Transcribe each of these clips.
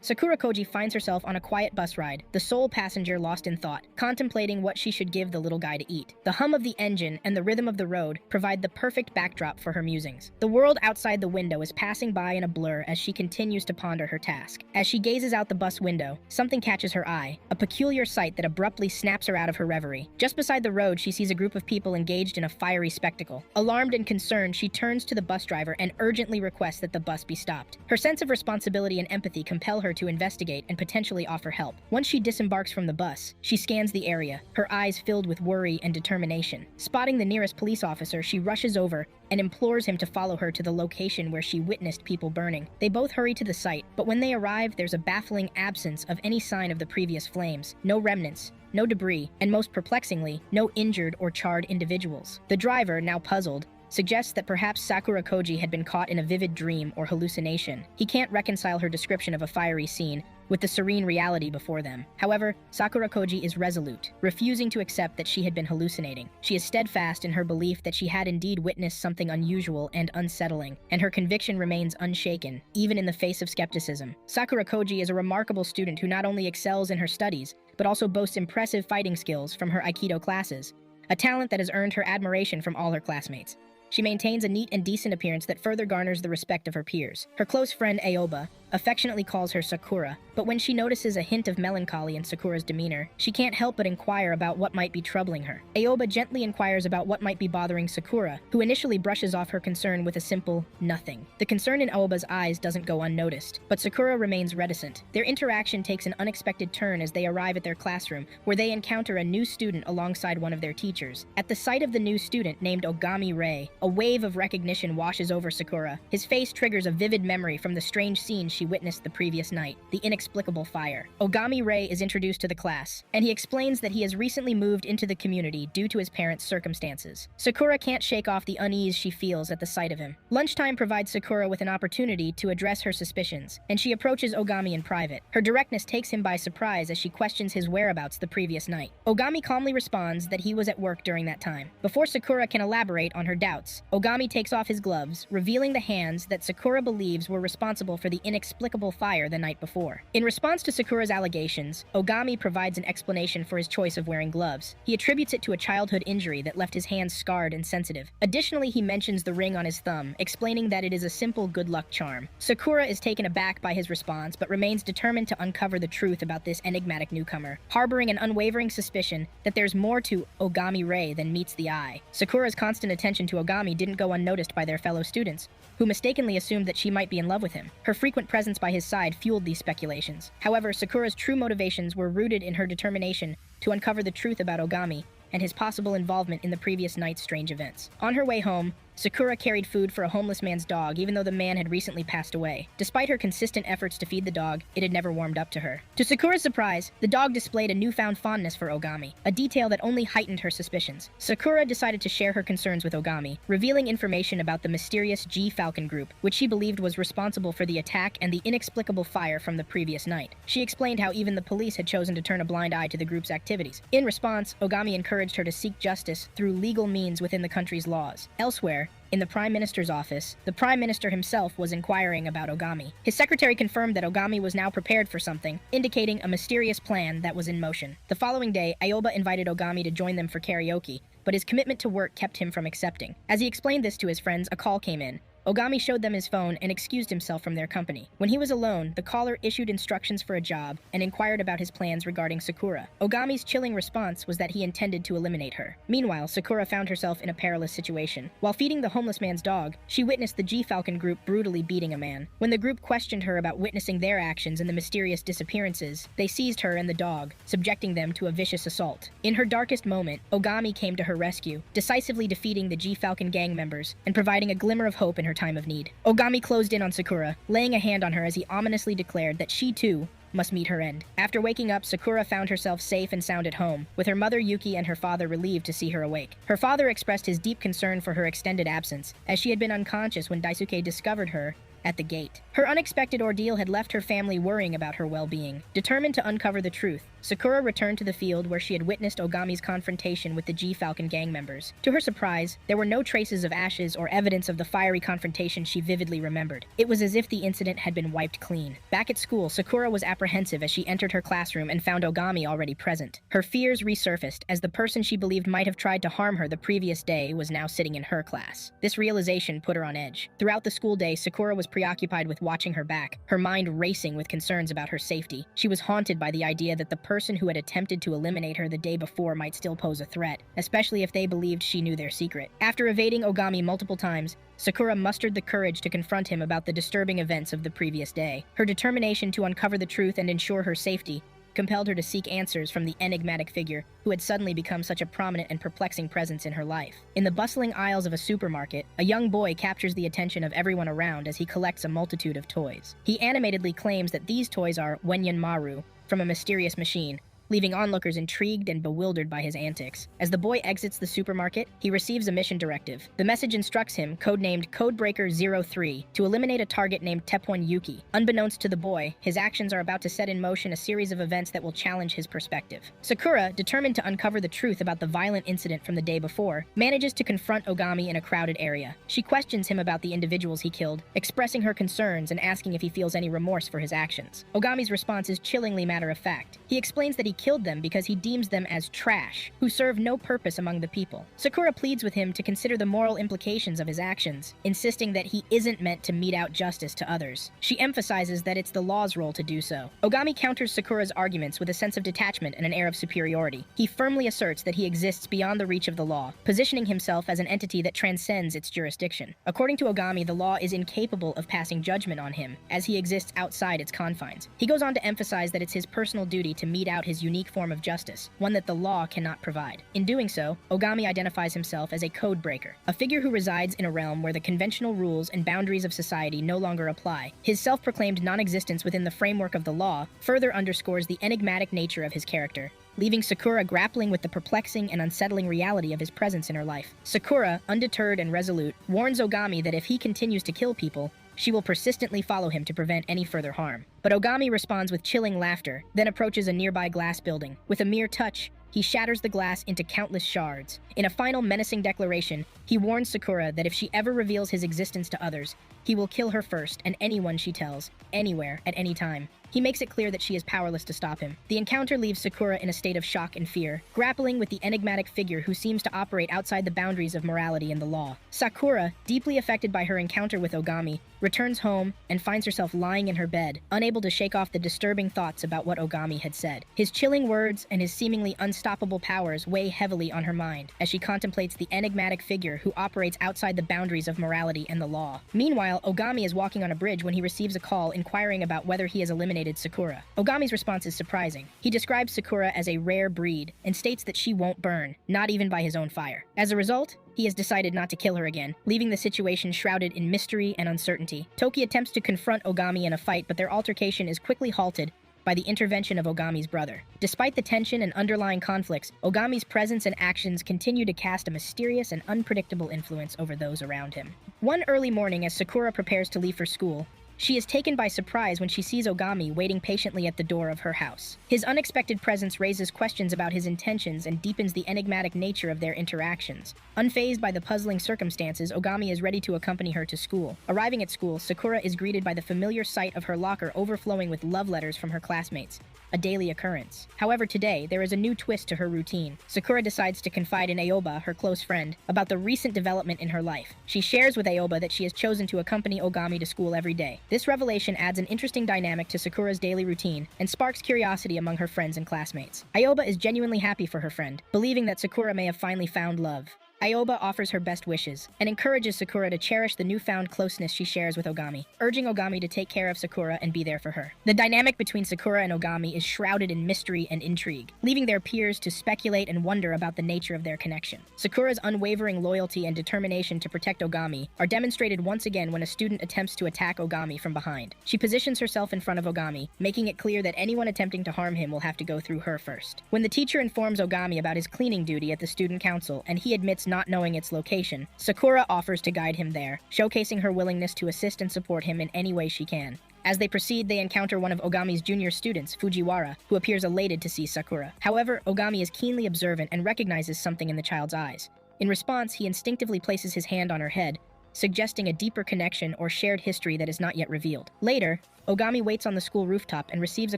Sakura Koji finds herself on a quiet bus ride, the sole passenger lost in thought, contemplating what she should give the little guy to eat. The hum of the engine and the rhythm of the road provide the perfect backdrop for her musings. The world outside the window is passing by in a blur as she continues to ponder her task. As she gazes out the bus window, something catches her eye, a peculiar sight that abruptly snaps her out of her reverie. Just beside the road, she sees a group of people engaged in a fiery spectacle. Alarmed and concerned, she turns to the bus driver and urgently requests that the bus be stopped. Her sense of responsibility and empathy compel her to investigate and potentially offer help. Once she disembarks from the bus, she scans the area, her eyes filled with worry and determination. Spotting the nearest police officer, she rushes over and implores him to follow her to the location where she witnessed people burning. They both hurry to the site, but when they arrive, there's a baffling absence of any sign of the previous flames. No remnants, no debris, and most perplexingly, no injured or charred individuals. The driver, now puzzled, suggests that perhaps Sakura Koji had been caught in a vivid dream or hallucination. He can't reconcile her description of a fiery scene with the serene reality before them. However, Sakura Koji is resolute, refusing to accept that she had been hallucinating. She is steadfast in her belief that she had indeed witnessed something unusual and unsettling, and her conviction remains unshaken, even in the face of skepticism. Sakura Koji is a remarkable student who not only excels in her studies, but also boasts impressive fighting skills from her Aikido classes, a talent that has earned her admiration from all her classmates. She maintains a neat and decent appearance that further garners the respect of her peers. Her close friend Aoba affectionately calls her Sakura, but when she notices a hint of melancholy in Sakura's demeanor, she can't help but inquire about what might be troubling her. Aoba gently inquires about what might be bothering Sakura, who initially brushes off her concern with a simple nothing. The concern in Aoba's eyes doesn't go unnoticed, but Sakura remains reticent. Their interaction takes an unexpected turn as they arrive at their classroom, where they encounter a new student alongside one of their teachers. At the sight of the new student named Ogami Rei, a wave of recognition washes over Sakura. His face triggers a vivid memory from the strange scene she witnessed the previous night, the inexplicable fire. Ogami Rei is introduced to the class, and he explains that he has recently moved into the community due to his parents' circumstances. Sakura can't shake off the unease she feels at the sight of him. Lunchtime provides Sakura with an opportunity to address her suspicions, and she approaches Ogami in private. Her directness takes him by surprise as she questions his whereabouts the previous night. Ogami calmly responds that he was at work during that time. Before Sakura can elaborate on her doubts, Ogami takes off his gloves, revealing the hands that Sakura believes were responsible for the inexplicable fire the night before. In response to Sakura's allegations, Ogami provides an explanation for his choice of wearing gloves. He attributes it to a childhood injury that left his hands scarred and sensitive. Additionally, he mentions the ring on his thumb, explaining that it is a simple good luck charm. Sakura is taken aback by his response, but remains determined to uncover the truth about this enigmatic newcomer, harboring an unwavering suspicion that there's more to Ogami Rei than meets the eye. Sakura's constant attention to Ogami didn't go unnoticed by their fellow students, who mistakenly assumed that she might be in love with him. Her frequent presence by his side fueled these speculations. However, Sakura's true motivations were rooted in her determination to uncover the truth about Ogami and his possible involvement in the previous night's strange events. On her way home, Sakura carried food for a homeless man's dog, even though the man had recently passed away. Despite her consistent efforts to feed the dog, it had never warmed up to her. To Sakura's surprise, the dog displayed a newfound fondness for Ogami, a detail that only heightened her suspicions. Sakura decided to share her concerns with Ogami, revealing information about the mysterious G-Falcon group, which she believed was responsible for the attack and the inexplicable fire from the previous night. She explained how even the police had chosen to turn a blind eye to the group's activities. In response, Ogami encouraged her to seek justice through legal means within the country's laws. Elsewhere, in the Prime Minister's office, the Prime Minister himself was inquiring about Ogami. His secretary confirmed that Ogami was now prepared for something, indicating a mysterious plan that was in motion. The following day, Aoba invited Ogami to join them for karaoke, but his commitment to work kept him from accepting. As he explained this to his friends, a call came in. Ogami showed them his phone and excused himself from their company. When he was alone, the caller issued instructions for a job and inquired about his plans regarding Sakura. Ogami's chilling response was that he intended to eliminate her. Meanwhile, Sakura found herself in a perilous situation. While feeding the homeless man's dog, she witnessed the G-Falcon group brutally beating a man. When the group questioned her about witnessing their actions and the mysterious disappearances, they seized her and the dog, subjecting them to a vicious assault. In her darkest moment, Ogami came to her rescue, decisively defeating the G-Falcon gang members and providing a glimmer of hope in her time of need. Ogami closed in on Sakura, laying a hand on her as he ominously declared that she too must meet her end. After waking up, Sakura found herself safe and sound at home, with her mother Yuki and her father relieved to see her awake. Her father expressed his deep concern for her extended absence, as she had been unconscious when Daisuke discovered her at the gate. Her unexpected ordeal had left her family worrying about her well-being. Determined to uncover the truth, Sakura returned to the field where she had witnessed Ogami's confrontation with the G-Falcon gang members. To her surprise, there were no traces of ashes or evidence of the fiery confrontation she vividly remembered. It was as if the incident had been wiped clean. Back at school, Sakura was apprehensive as she entered her classroom and found Ogami already present. Her fears resurfaced as the person she believed might have tried to harm her the previous day was now sitting in her class. This realization put her on edge. Throughout the school day, Sakura was preoccupied with watching her back, her mind racing with concerns about her safety. She was haunted by the idea that the person who had attempted to eliminate her the day before might still pose a threat, especially if they believed she knew their secret. After evading Ogami multiple times, Sakura mustered the courage to confront him about the disturbing events of the previous day. Her determination to uncover the truth and ensure her safety compelled her to seek answers from the enigmatic figure who had suddenly become such a prominent and perplexing presence in her life. In the bustling aisles of a supermarket, a young boy captures the attention of everyone around as he collects a multitude of toys. He animatedly claims that these toys are Wenyan Maru from a mysterious machine, leaving onlookers intrigued and bewildered by his antics. As the boy exits the supermarket, he receives a mission directive. The message instructs him, codenamed Codebreaker 03, to eliminate a target named Tepon Yuki. Unbeknownst to the boy, his actions are about to set in motion a series of events that will challenge his perspective. Sakura, determined to uncover the truth about the violent incident from the day before, manages to confront Ogami in a crowded area. She questions him about the individuals he killed, expressing her concerns and asking if he feels any remorse for his actions. Ogami's response is chillingly matter-of-fact. He explains that he killed them because he deems them as trash, who serve no purpose among the people. Sakura pleads with him to consider the moral implications of his actions, insisting that he isn't meant to mete out justice to others. She emphasizes that it's the law's role to do so. Ogami counters Sakura's arguments with a sense of detachment and an air of superiority. He firmly asserts that he exists beyond the reach of the law, positioning himself as an entity that transcends its jurisdiction. According to Ogami, the law is incapable of passing judgment on him, as he exists outside its confines. He goes on to emphasize that it's his personal duty to mete out his unique form of justice, one that the law cannot provide. In doing so, Ogami identifies himself as a code breaker, a figure who resides in a realm where the conventional rules and boundaries of society no longer apply. His self-proclaimed non-existence within the framework of the law further underscores the enigmatic nature of his character, leaving Sakura grappling with the perplexing and unsettling reality of his presence in her life. Sakura, undeterred and resolute, warns Ogami that if he continues to kill people, she will persistently follow him to prevent any further harm. But Ogami responds with chilling laughter, then approaches a nearby glass building. With a mere touch, he shatters the glass into countless shards. In a final menacing declaration, he warns Sakura that if she ever reveals his existence to others, he will kill her first and anyone she tells, anywhere, at any time. He makes it clear that she is powerless to stop him. The encounter leaves Sakura in a state of shock and fear, grappling with the enigmatic figure who seems to operate outside the boundaries of morality and the law. Sakura, deeply affected by her encounter with Ogami, returns home and finds herself lying in her bed, unable to shake off the disturbing thoughts about what Ogami had said. His chilling words and his seemingly unstoppable powers weigh heavily on her mind as she contemplates the enigmatic figure who operates outside the boundaries of morality and the law. Meanwhile, Ogami is walking on a bridge when he receives a call inquiring about whether he has eliminated Sakura. Ogami's response is surprising. He describes Sakura as a rare breed and states that she won't burn, not even by his own fire. As a result, he has decided not to kill her again, leaving the situation shrouded in mystery and uncertainty. Toki attempts to confront Ogami in a fight, but their altercation is quickly halted by the intervention of Ogami's brother. Despite the tension and underlying conflicts, Ogami's presence and actions continue to cast a mysterious and unpredictable influence over those around him. One early morning, as Sakura prepares to leave for school, she is taken by surprise when she sees Ogami waiting patiently at the door of her house. His unexpected presence raises questions about his intentions and deepens the enigmatic nature of their interactions. Unfazed by the puzzling circumstances, Ogami is ready to accompany her to school. Arriving at school, Sakura is greeted by the familiar sight of her locker overflowing with love letters from her classmates, a daily occurrence. However, today, there is a new twist to her routine. Sakura decides to confide in Aoba, her close friend, about the recent development in her life. She shares with Aoba that she has chosen to accompany Ogami to school every day. This revelation adds an interesting dynamic to Sakura's daily routine and sparks curiosity among her friends and classmates. Aoba is genuinely happy for her friend, believing that Sakura may have finally found love. Aoba offers her best wishes and encourages Sakura to cherish the newfound closeness she shares with Ogami, urging Ogami to take care of Sakura and be there for her. The dynamic between Sakura and Ogami is shrouded in mystery and intrigue, leaving their peers to speculate and wonder about the nature of their connection. Sakura's unwavering loyalty and determination to protect Ogami are demonstrated once again when a student attempts to attack Ogami from behind. She positions herself in front of Ogami, making it clear that anyone attempting to harm him will have to go through her first. When the teacher informs Ogami about his cleaning duty at the student council and he admits not knowing its location, Sakura offers to guide him there, showcasing her willingness to assist and support him in any way she can. As they proceed, they encounter one of Ogami's junior students, Fujiwara, who appears elated to see Sakura. However, Ogami is keenly observant and recognizes something in the child's eyes. In response, he instinctively places his hand on her head, suggesting a deeper connection or shared history that is not yet revealed. Later, Ogami waits on the school rooftop and receives a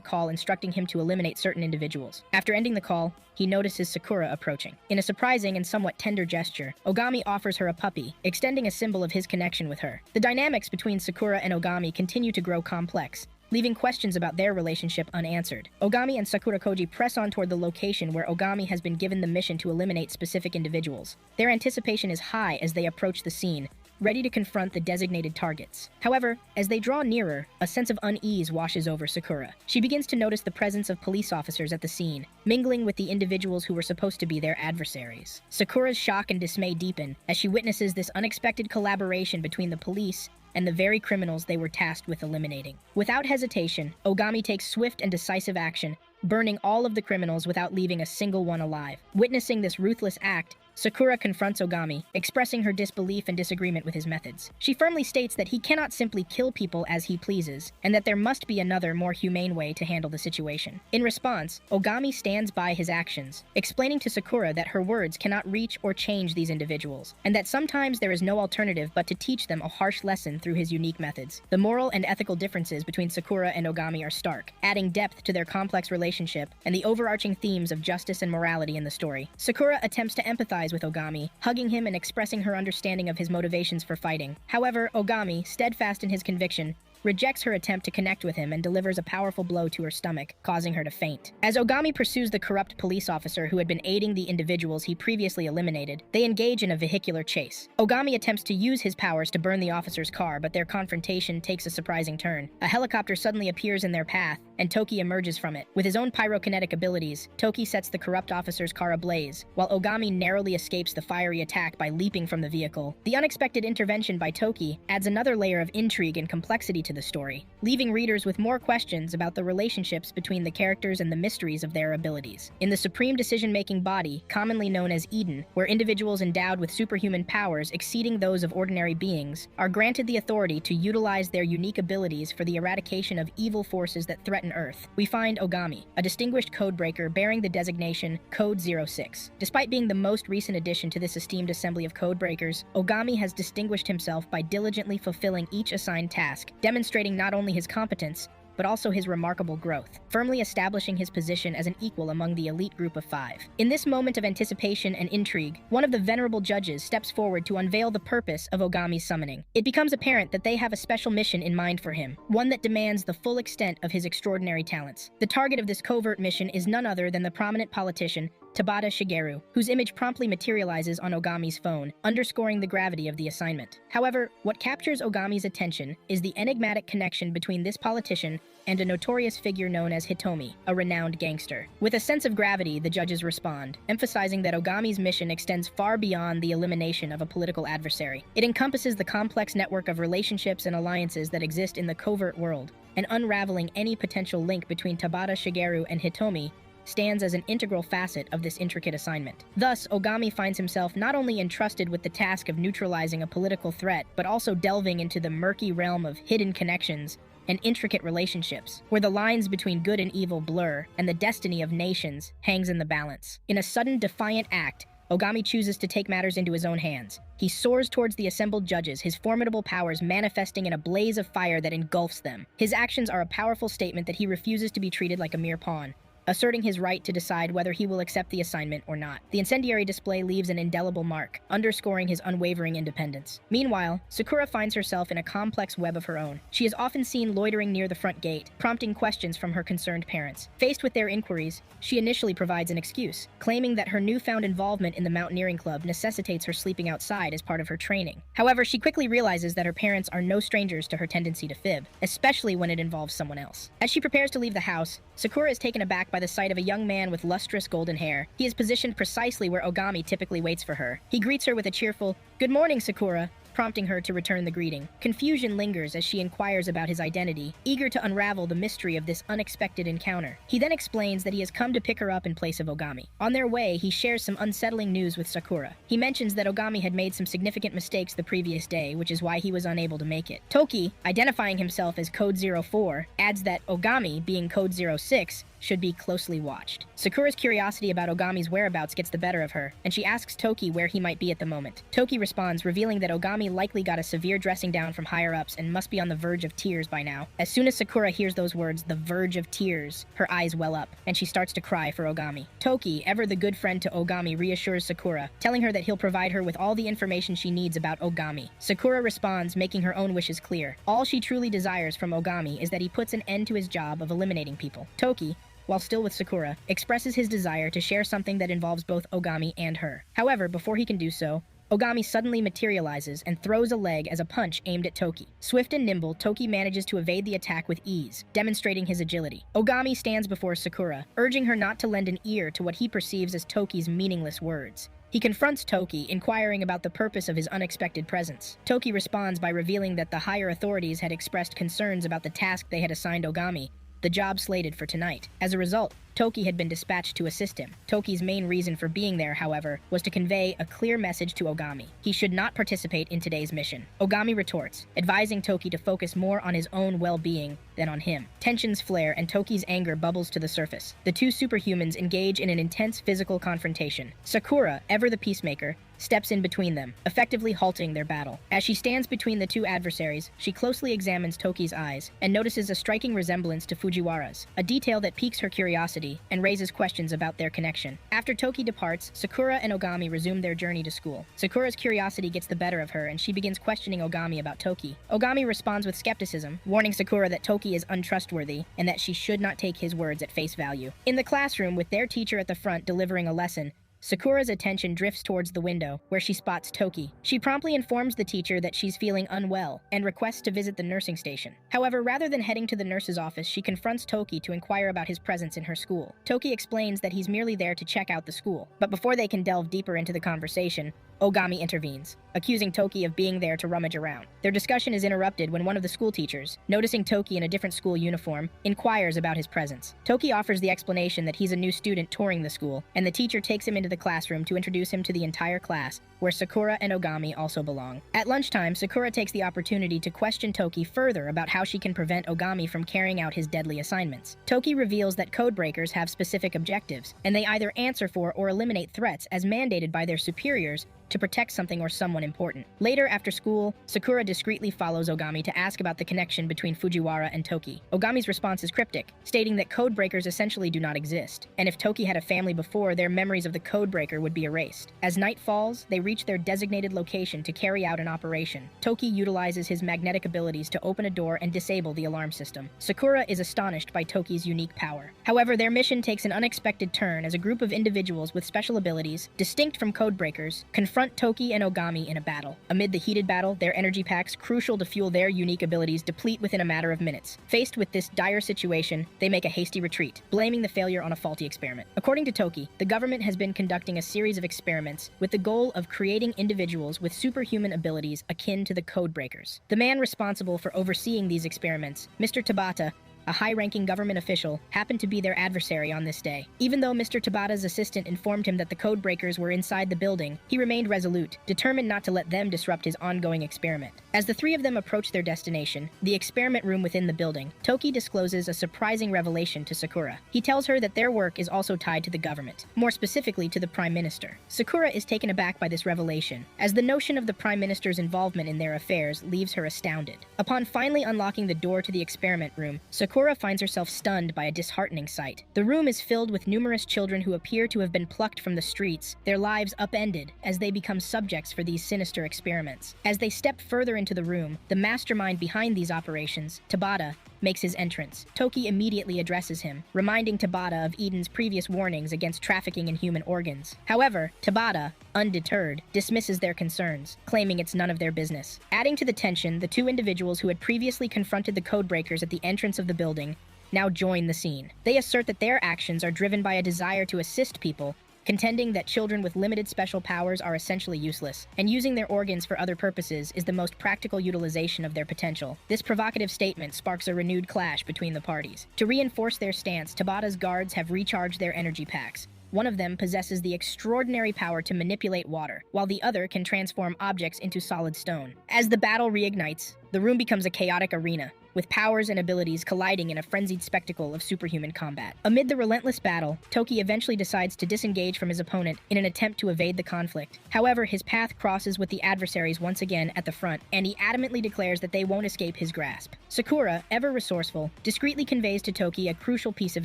call instructing him to eliminate certain individuals. After ending the call, he notices Sakura approaching. In a surprising and somewhat tender gesture, Ogami offers her a puppy, extending a symbol of his connection with her. The dynamics between Sakura and Ogami continue to grow complex, leaving questions about their relationship unanswered. Ogami and Sakura Koji press on toward the location where Ogami has been given the mission to eliminate specific individuals. Their anticipation is high as they approach the scene, ready to confront the designated targets. However, as they draw nearer, a sense of unease washes over Sakura. She begins to notice the presence of police officers at the scene, mingling with the individuals who were supposed to be their adversaries. Sakura's shock and dismay deepen as she witnesses this unexpected collaboration between the police and the very criminals they were tasked with eliminating. Without hesitation, Ogami takes swift and decisive action, burning all of the criminals without leaving a single one alive. Witnessing this ruthless act, Sakura confronts Ogami, expressing her disbelief and disagreement with his methods. She firmly states that he cannot simply kill people as he pleases, and that there must be another, more humane way to handle the situation. In response, Ogami stands by his actions, explaining to Sakura that her words cannot reach or change these individuals, and that sometimes there is no alternative but to teach them a harsh lesson through his unique methods. The moral and ethical differences between Sakura and Ogami are stark, adding depth to their complex relationship and the overarching themes of justice and morality in the story. Sakura attempts to empathize with Ogami, hugging him and expressing her understanding of his motivations for fighting. However, Ogami, steadfast in his conviction, rejects her attempt to connect with him and delivers a powerful blow to her stomach, causing her to faint. As Ogami pursues the corrupt police officer who had been aiding the individuals he previously eliminated, they engage in a vehicular chase. Ogami attempts to use his powers to burn the officer's car, but their confrontation takes a surprising turn. A helicopter suddenly appears in their path, and Toki emerges from it. With his own pyrokinetic abilities, Toki sets the corrupt officer's car ablaze, while Ogami narrowly escapes the fiery attack by leaping from the vehicle. The unexpected intervention by Toki adds another layer of intrigue and complexity to the story, leaving readers with more questions about the relationships between the characters and the mysteries of their abilities. In the supreme decision-making body, commonly known as Eden, where individuals endowed with superhuman powers exceeding those of ordinary beings are granted the authority to utilize their unique abilities for the eradication of evil forces that threaten Earth, we find Ogami, a distinguished codebreaker bearing the designation Code 06. Despite being the most recent addition to this esteemed assembly of codebreakers, Ogami has distinguished himself by diligently fulfilling each assigned task, demonstrating not only his competence, but also his remarkable growth, firmly establishing his position as an equal among the elite group of 5. In this moment of anticipation and intrigue, one of the venerable judges steps forward to unveil the purpose of Ogami's summoning. It becomes apparent that they have a special mission in mind for him, one that demands the full extent of his extraordinary talents. The target of this covert mission is none other than the prominent politician Tabata Shigeru, whose image promptly materializes on Ogami's phone, underscoring the gravity of the assignment. However, what captures Ogami's attention is the enigmatic connection between this politician and a notorious figure known as Hitomi, a renowned gangster. With a sense of gravity, the judges respond, emphasizing that Ogami's mission extends far beyond the elimination of a political adversary. It encompasses the complex network of relationships and alliances that exist in the covert world, and unraveling any potential link between Tabata Shigeru and Hitomi stands as an integral facet of this intricate assignment. Thus, Ogami finds himself not only entrusted with the task of neutralizing a political threat, but also delving into the murky realm of hidden connections and intricate relationships, where the lines between good and evil blur, and the destiny of nations hangs in the balance. In a sudden, defiant act, Ogami chooses to take matters into his own hands. He soars towards the assembled judges, his formidable powers manifesting in a blaze of fire that engulfs them. His actions are a powerful statement that he refuses to be treated like a mere pawn, asserting his right to decide whether he will accept the assignment or not. The incendiary display leaves an indelible mark, underscoring his unwavering independence. Meanwhile, Sakura finds herself in a complex web of her own. She is often seen loitering near the front gate, prompting questions from her concerned parents. Faced with their inquiries, she initially provides an excuse, claiming that her newfound involvement in the mountaineering club necessitates her sleeping outside as part of her training. However, she quickly realizes that her parents are no strangers to her tendency to fib, especially when it involves someone else. As she prepares to leave the house, Sakura is taken aback by the sight of a young man with lustrous golden hair. He is positioned precisely where Ogami typically waits for her. He greets her with a cheerful, "Good morning, Sakura," prompting her to return the greeting. Confusion lingers as she inquires about his identity, eager to unravel the mystery of this unexpected encounter. He then explains that he has come to pick her up in place of Ogami. On their way, he shares some unsettling news with Sakura. He mentions that Ogami had made some significant mistakes the previous day, which is why he was unable to make it. Toki, identifying himself as Code 04, adds that Ogami, being Code 06, should be closely watched. Sakura's curiosity about Ogami's whereabouts gets the better of her, and she asks Toki where he might be at the moment. Toki responds, revealing that Ogami likely got a severe dressing down from higher-ups and must be on the verge of tears by now. As soon as Sakura hears those words, the verge of tears, her eyes well up, and she starts to cry for Ogami. Toki, ever the good friend to Ogami, reassures Sakura, telling her that he'll provide her with all the information she needs about Ogami. Sakura responds, making her own wishes clear. All she truly desires from Ogami is that he puts an end to his job of eliminating people. Toki, while still with Sakura, expresses his desire to share something that involves both Ogami and her. However, before he can do so, Ogami suddenly materializes and throws a leg as a punch aimed at Toki. Swift and nimble, Toki manages to evade the attack with ease, demonstrating his agility. Ogami stands before Sakura, urging her not to lend an ear to what he perceives as Toki's meaningless words. He confronts Toki, inquiring about the purpose of his unexpected presence. Toki responds by revealing that the higher authorities had expressed concerns about the task they had assigned Ogami, the job slated for tonight. As a result, Toki had been dispatched to assist him. Toki's main reason for being there, however, was to convey a clear message to Ogami. He should not participate in today's mission. Ogami retorts, advising Toki to focus more on his own well-being than on him. Tensions flare and Toki's anger bubbles to the surface. The two superhumans engage in an intense physical confrontation. Sakura, ever the peacemaker, steps in between them, effectively halting their battle. As she stands between the two adversaries, she closely examines Toki's eyes and notices a striking resemblance to Fujiwara's, a detail that piques her curiosity and raises questions about their connection. After Toki departs, Sakura and Ogami resume their journey to school. Sakura's curiosity gets the better of her and she begins questioning Ogami about Toki. Ogami responds with skepticism, warning Sakura that Toki is untrustworthy and that she should not take his words at face value. In the classroom, with their teacher at the front delivering a lesson, Sakura's attention drifts towards the window, where she spots Toki. She promptly informs the teacher that she's feeling unwell and requests to visit the nursing station. However, rather than heading to the nurse's office, she confronts Toki to inquire about his presence in her school. Toki explains that he's merely there to check out the school. But before they can delve deeper into the conversation, Ogami intervenes, accusing Toki of being there to rummage around. Their discussion is interrupted when one of the school teachers, noticing Toki in a different school uniform, inquires about his presence. Toki offers the explanation that he's a new student touring the school, and the teacher takes him into the classroom to introduce him to the entire class, where Sakura and Ogami also belong. At lunchtime, Sakura takes the opportunity to question Toki further about how she can prevent Ogami from carrying out his deadly assignments. Toki reveals that codebreakers have specific objectives, and they either answer for or eliminate threats as mandated by their superiors to protect something or someone important. Later, after school, Sakura discreetly follows Ogami to ask about the connection between Fujiwara and Toki. Ogami's response is cryptic, stating that codebreakers essentially do not exist, and if Toki had a family before, their memories of the codebreaker would be erased. As night falls, they reach their designated location to carry out an operation. Toki utilizes his magnetic abilities to open a door and disable the alarm system. Sakura is astonished by Toki's unique power. However, their mission takes an unexpected turn as a group of individuals with special abilities, distinct from codebreakers, confront Toki and Ogami in a battle. Amid the heated battle, their energy packs, crucial to fuel their unique abilities, deplete within a matter of minutes. Faced with this dire situation, they make a hasty retreat, blaming the failure on a faulty experiment. According to Toki, the government has been conducting a series of experiments with the goal of creating individuals with superhuman abilities akin to the codebreakers. The man responsible for overseeing these experiments, Mr. Tabata, a high-ranking government official, happened to be their adversary on this day. Even though Mr. Tabata's assistant informed him that the codebreakers were inside the building, he remained resolute, determined not to let them disrupt his ongoing experiment. As the three of them approach their destination, the experiment room within the building, Toki discloses a surprising revelation to Sakura. He tells her that their work is also tied to the government, more specifically to the Prime Minister. Sakura is taken aback by this revelation, as the notion of the Prime Minister's involvement in their affairs leaves her astounded. Upon finally unlocking the door to the experiment room, Sakura finds herself stunned by a disheartening sight. The room is filled with numerous children who appear to have been plucked from the streets, their lives upended as they become subjects for these sinister experiments. As they step further into the room, the mastermind behind these operations, Tabata, makes his entrance. Toki immediately addresses him, reminding Tabata of Eden's previous warnings against trafficking in human organs. However, Tabata, undeterred, dismisses their concerns, claiming it's none of their business. Adding to the tension, the two individuals who had previously confronted the codebreakers at the entrance of the building now join the scene. They assert that their actions are driven by a desire to assist people contending that children with limited special powers are essentially useless, and using their organs for other purposes is the most practical utilization of their potential. This provocative statement sparks a renewed clash between the parties. To reinforce their stance, Tabata's guards have recharged their energy packs. One of them possesses the extraordinary power to manipulate water, while the other can transform objects into solid stone. As the battle reignites, the room becomes a chaotic arena, with powers and abilities colliding in a frenzied spectacle of superhuman combat. Amid the relentless battle, Toki eventually decides to disengage from his opponent in an attempt to evade the conflict. However, his path crosses with the adversaries once again at the front, and he adamantly declares that they won't escape his grasp. Sakura, ever resourceful, discreetly conveys to Toki a crucial piece of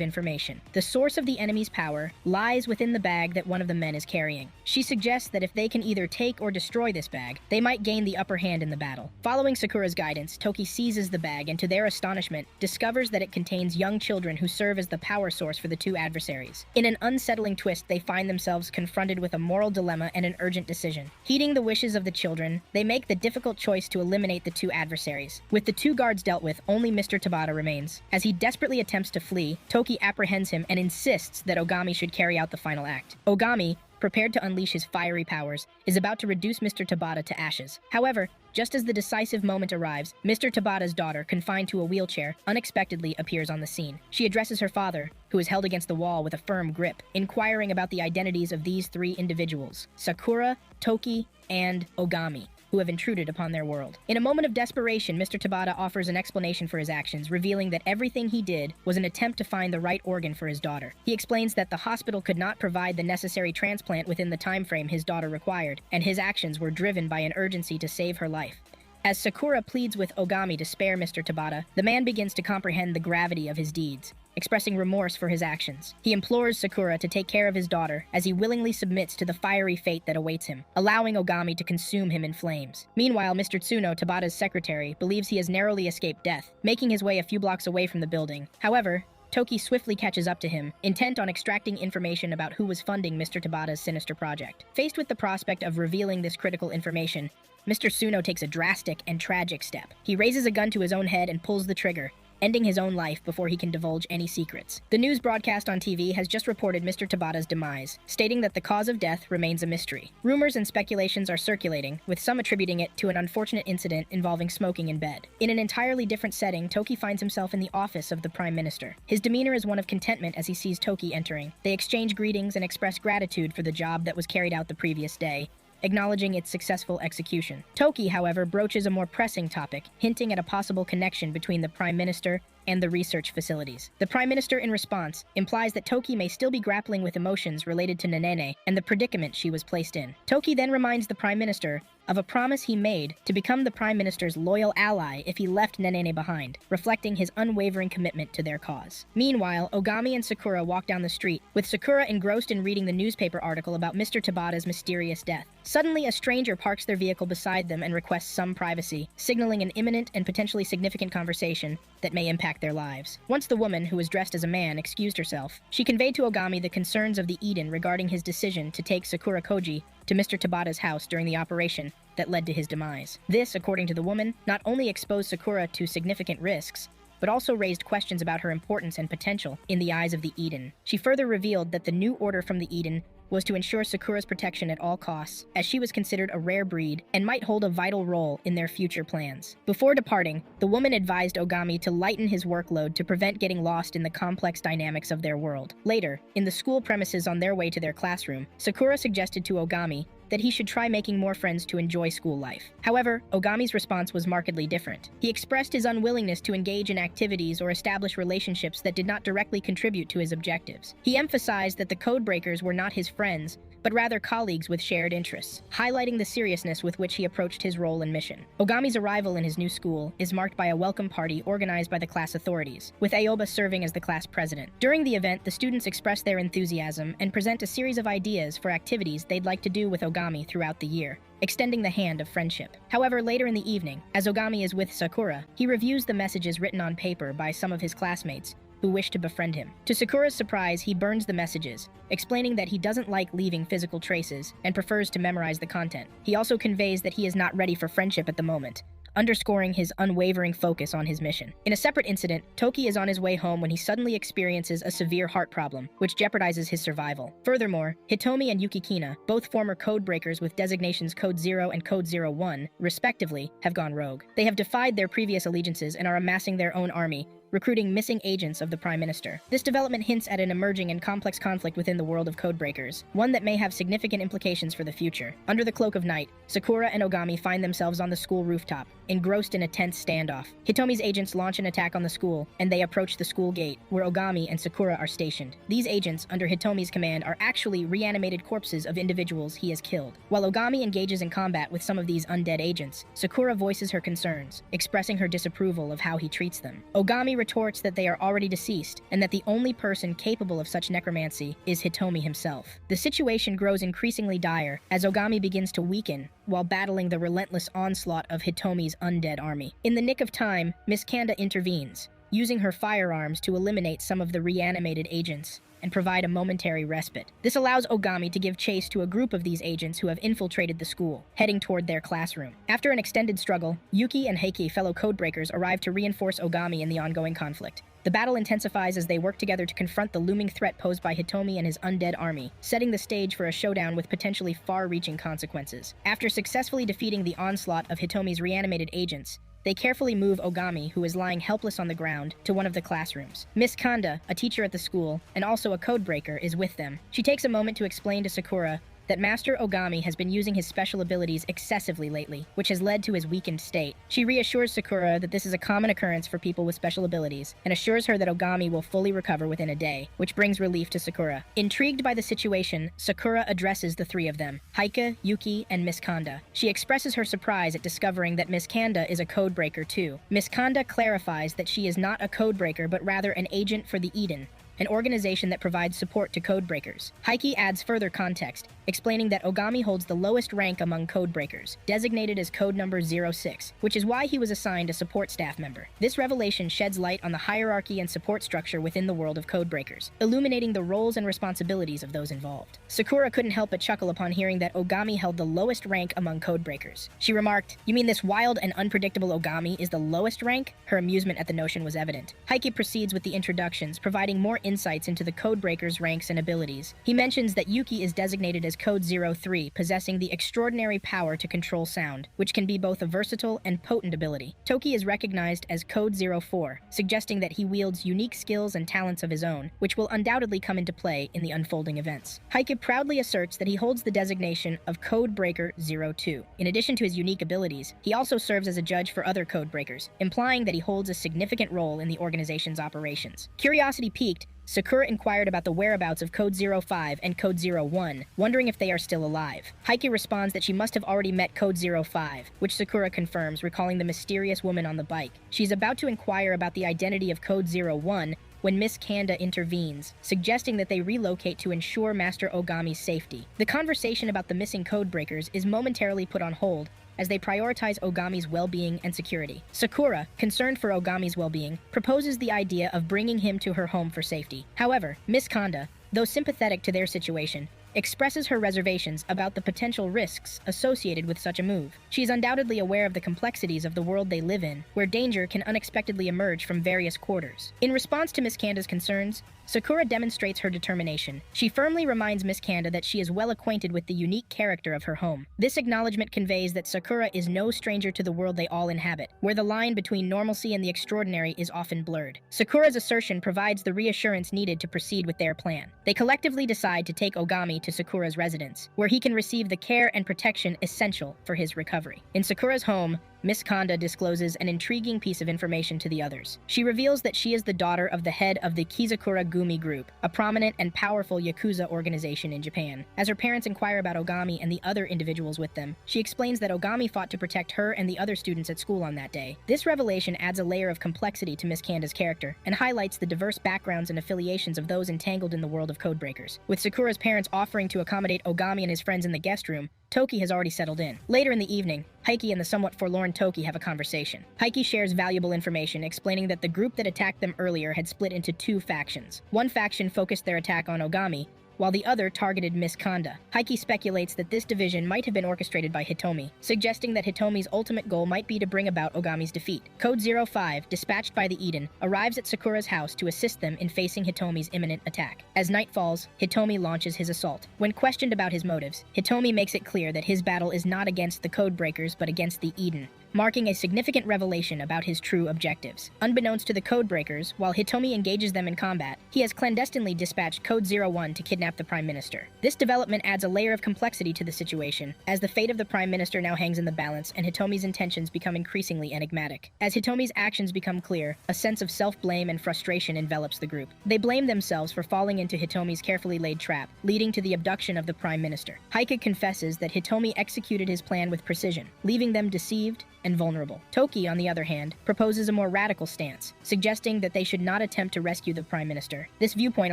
information. The source of the enemy's power lies within the bag that one of the men is carrying. She suggests that if they can either take or destroy this bag, they might gain the upper hand in the battle. Following Sakura's guidance, Toki seizes the bag and, to their astonishment, discovers that it contains young children who serve as the power source for the two adversaries. In an unsettling twist, they find themselves confronted with a moral dilemma and an urgent decision. Heeding the wishes of the children, they make the difficult choice to eliminate the two adversaries. With the two guards dealt with, only Mr. Tabata remains. As he desperately attempts to flee, Toki apprehends him and insists that Ogami should carry out the final act. Ogami, prepared to unleash his fiery powers, is about to reduce Mr. Tabata to ashes. However, just as the decisive moment arrives, Mr. Tabata's daughter, confined to a wheelchair, unexpectedly appears on the scene. She addresses her father, who is held against the wall with a firm grip, inquiring about the identities of these three individuals: Sakura, Toki, and Ogami, who have intruded upon their world. In a moment of desperation, Mr. Tabata offers an explanation for his actions, revealing that everything he did was an attempt to find the right organ for his daughter. He explains that the hospital could not provide the necessary transplant within the time frame his daughter required, and his actions were driven by an urgency to save her life. As Sakura pleads with Ogami to spare Mr. Tabata, the man begins to comprehend the gravity of his deeds, expressing remorse for his actions. He implores Sakura to take care of his daughter as he willingly submits to the fiery fate that awaits him, allowing Ogami to consume him in flames. Meanwhile, Mr. Tsuno, Tabata's secretary, believes he has narrowly escaped death, making his way a few blocks away from the building. However, Toki swiftly catches up to him, intent on extracting information about who was funding Mr. Tabata's sinister project. Faced with the prospect of revealing this critical information, Mr. Tsuno takes a drastic and tragic step. He raises a gun to his own head and pulls the trigger, ending his own life before he can divulge any secrets. The news broadcast on TV has just reported Mr. Tabata's demise, stating that the cause of death remains a mystery. Rumors and speculations are circulating, with some attributing it to an unfortunate incident involving smoking in bed. In an entirely different setting, Toki finds himself in the office of the Prime Minister. His demeanor is one of contentment as he sees Toki entering. They exchange greetings and express gratitude for the job that was carried out the previous day, acknowledging its successful execution. Toki, however, broaches a more pressing topic, hinting at a possible connection between the Prime Minister and the research facilities. The Prime Minister, in response, implies that Toki may still be grappling with emotions related to Nanene and the predicament she was placed in. Toki then reminds the Prime Minister of a promise he made to become the Prime Minister's loyal ally if he left Nanene behind, reflecting his unwavering commitment to their cause. Meanwhile, Ogami and Sakura walk down the street, with Sakura engrossed in reading the newspaper article about Mr. Tabata's mysterious death. Suddenly, a stranger parks their vehicle beside them and requests some privacy, signaling an imminent and potentially significant conversation that may impact their lives. Once the woman, who was dressed as a man, excused herself, she conveyed to Ogami the concerns of the Eden regarding his decision to take Sakura Koji to Mr. Tabata's house during the operation that led to his demise. This, according to the woman, not only exposed Sakura to significant risks, but also raised questions about her importance and potential in the eyes of the Eden. She further revealed that the new order from the Eden was to ensure Sakura's protection at all costs, as she was considered a rare breed and might hold a vital role in their future plans. Before departing, the woman advised Ogami to lighten his workload to prevent getting lost in the complex dynamics of their world. Later, in the school premises on their way to their classroom, Sakura suggested to Ogami that he should try making more friends to enjoy school life. However, Ogami's response was markedly different. He expressed his unwillingness to engage in activities or establish relationships that did not directly contribute to his objectives. He emphasized that the codebreakers were not his friends, but rather colleagues with shared interests, highlighting the seriousness with which he approached his role and mission. Ogami's arrival in his new school is marked by a welcome party organized by the class authorities, with Aoba serving as the class president. During the event, the students express their enthusiasm and present a series of ideas for activities they'd like to do with Ogami throughout the year, extending the hand of friendship. However, later in the evening, as Ogami is with Sakura, he reviews the messages written on paper by some of his classmates who wish to befriend him. To Sakura's surprise, he burns the messages, explaining that he doesn't like leaving physical traces and prefers to memorize the content. He also conveys that he is not ready for friendship at the moment, underscoring his unwavering focus on his mission. In a separate incident, Toki is on his way home when he suddenly experiences a severe heart problem, which jeopardizes his survival. Furthermore, Hitomi and Yukikina, both former code breakers with designations Code 0 and Code 01, respectively, have gone rogue. They have defied their previous allegiances and are amassing their own army, recruiting missing agents of the Prime Minister. This development hints at an emerging and complex conflict within the world of codebreakers, one that may have significant implications for the future. Under the cloak of night, Sakura and Ogami find themselves on the school rooftop, engrossed in a tense standoff. Hitomi's agents launch an attack on the school, and they approach the school gate, where Ogami and Sakura are stationed. These agents, under Hitomi's command, are actually reanimated corpses of individuals he has killed. While Ogami engages in combat with some of these undead agents, Sakura voices her concerns, expressing her disapproval of how he treats them. Ogami retorts that they are already deceased, and that the only person capable of such necromancy is Hitomi himself. The situation grows increasingly dire as Ogami begins to weaken while battling the relentless onslaught of Hitomi's undead army. In the nick of time, Miss Kanda intervenes, using her firearms to eliminate some of the reanimated agents and provide a momentary respite. This allows Ogami to give chase to a group of these agents who have infiltrated the school, heading toward their classroom. After an extended struggle, Yuki and Heiki, fellow codebreakers, arrive to reinforce Ogami in the ongoing conflict. The battle intensifies as they work together to confront the looming threat posed by Hitomi and his undead army, setting the stage for a showdown with potentially far-reaching consequences. After successfully defeating the onslaught of Hitomi's reanimated agents, they carefully move Ogami, who is lying helpless on the ground, to one of the classrooms. Miss Kanda, a teacher at the school, and also a codebreaker, is with them. She takes a moment to explain to Sakura that Master Ogami has been using his special abilities excessively lately, which has led to his weakened state. She reassures Sakura that this is a common occurrence for people with special abilities, and assures her that Ogami will fully recover within a day, which brings relief to Sakura. Intrigued by the situation, Sakura addresses the three of them, Heike, Yuki, and Miss Kanda. She expresses her surprise at discovering that Miss Kanda is a codebreaker too. Miss Kanda clarifies that she is not a codebreaker but rather an agent for the Eden, an organization that provides support to codebreakers. Heike adds further context, explaining that Ogami holds the lowest rank among codebreakers, designated as code number 06, which is why he was assigned a support staff member. This revelation sheds light on the hierarchy and support structure within the world of codebreakers, illuminating the roles and responsibilities of those involved. Sakura couldn't help but chuckle upon hearing that Ogami held the lowest rank among codebreakers. She remarked, "You mean this wild and unpredictable Ogami is the lowest rank?" Her amusement at the notion was evident. Heike proceeds with the introductions, providing more insights into the codebreakers' ranks and abilities. He mentions that Yuki is designated as Code 03, possessing the extraordinary power to control sound, which can be both a versatile and potent ability. Toki is recognized as Code 04, suggesting that he wields unique skills and talents of his own, which will undoubtedly come into play in the unfolding events. Heike proudly asserts that he holds the designation of Codebreaker 02. In addition to his unique abilities, he also serves as a judge for other codebreakers, implying that he holds a significant role in the organization's operations. Curiosity piqued, Sakura inquired about the whereabouts of Code 05 and Code 01, wondering if they are still alive. Heike responds that she must have already met Code 05, which Sakura confirms, recalling the mysterious woman on the bike. She's about to inquire about the identity of Code 01 when Miss Kanda intervenes, suggesting that they relocate to ensure Master Ogami's safety. The conversation about the missing codebreakers is momentarily put on hold, as they prioritize Ogami's well-being and security. Sakura, concerned for Ogami's well-being, proposes the idea of bringing him to her home for safety. However, Miss Kanda, though sympathetic to their situation, expresses her reservations about the potential risks associated with such a move. She is undoubtedly aware of the complexities of the world they live in, where danger can unexpectedly emerge from various quarters. In response to Miss Kanda's concerns, Sakura demonstrates her determination. She firmly reminds Miss Kanda that she is well acquainted with the unique character of her home. This acknowledgement conveys that Sakura is no stranger to the world they all inhabit, where the line between normalcy and the extraordinary is often blurred. Sakura's assertion provides the reassurance needed to proceed with their plan. They collectively decide to take Ogami to Sakura's residence, where he can receive the care and protection essential for his recovery. In Sakura's home, Miss Kanda discloses an intriguing piece of information to the others. She reveals that she is the daughter of the head of the Kizakura Gumi Group, a prominent and powerful Yakuza organization in Japan. As her parents inquire about Ogami and the other individuals with them, she explains that Ogami fought to protect her and the other students at school on that day. This revelation adds a layer of complexity to Miss Kanda's character, and highlights the diverse backgrounds and affiliations of those entangled in the world of codebreakers. With Sakura's parents offering to accommodate Ogami and his friends in the guest room, Toki has already settled in. Later in the evening, Heike and the somewhat forlorn Toki have a conversation. Heike shares valuable information, explaining that the group that attacked them earlier had split into two factions. One faction focused their attack on Ogami, while the other targeted Miss Kanda. Heike speculates that this division might have been orchestrated by Hitomi, suggesting that Hitomi's ultimate goal might be to bring about Ogami's defeat. Code 05, dispatched by the Eden, arrives at Sakura's house to assist them in facing Hitomi's imminent attack. As night falls, Hitomi launches his assault. When questioned about his motives, Hitomi makes it clear that his battle is not against the Codebreakers but against the Eden, marking a significant revelation about his true objectives. Unbeknownst to the Codebreakers, while Hitomi engages them in combat, he has clandestinely dispatched Code 01 to kidnap the Prime Minister. This development adds a layer of complexity to the situation, as the fate of the Prime Minister now hangs in the balance and Hitomi's intentions become increasingly enigmatic. As Hitomi's actions become clear, a sense of self-blame and frustration envelops the group. They blame themselves for falling into Hitomi's carefully laid trap, leading to the abduction of the Prime Minister. Heike confesses that Hitomi executed his plan with precision, leaving them deceived and vulnerable. Toki, on the other hand, proposes a more radical stance, suggesting that they should not attempt to rescue the Prime Minister. This viewpoint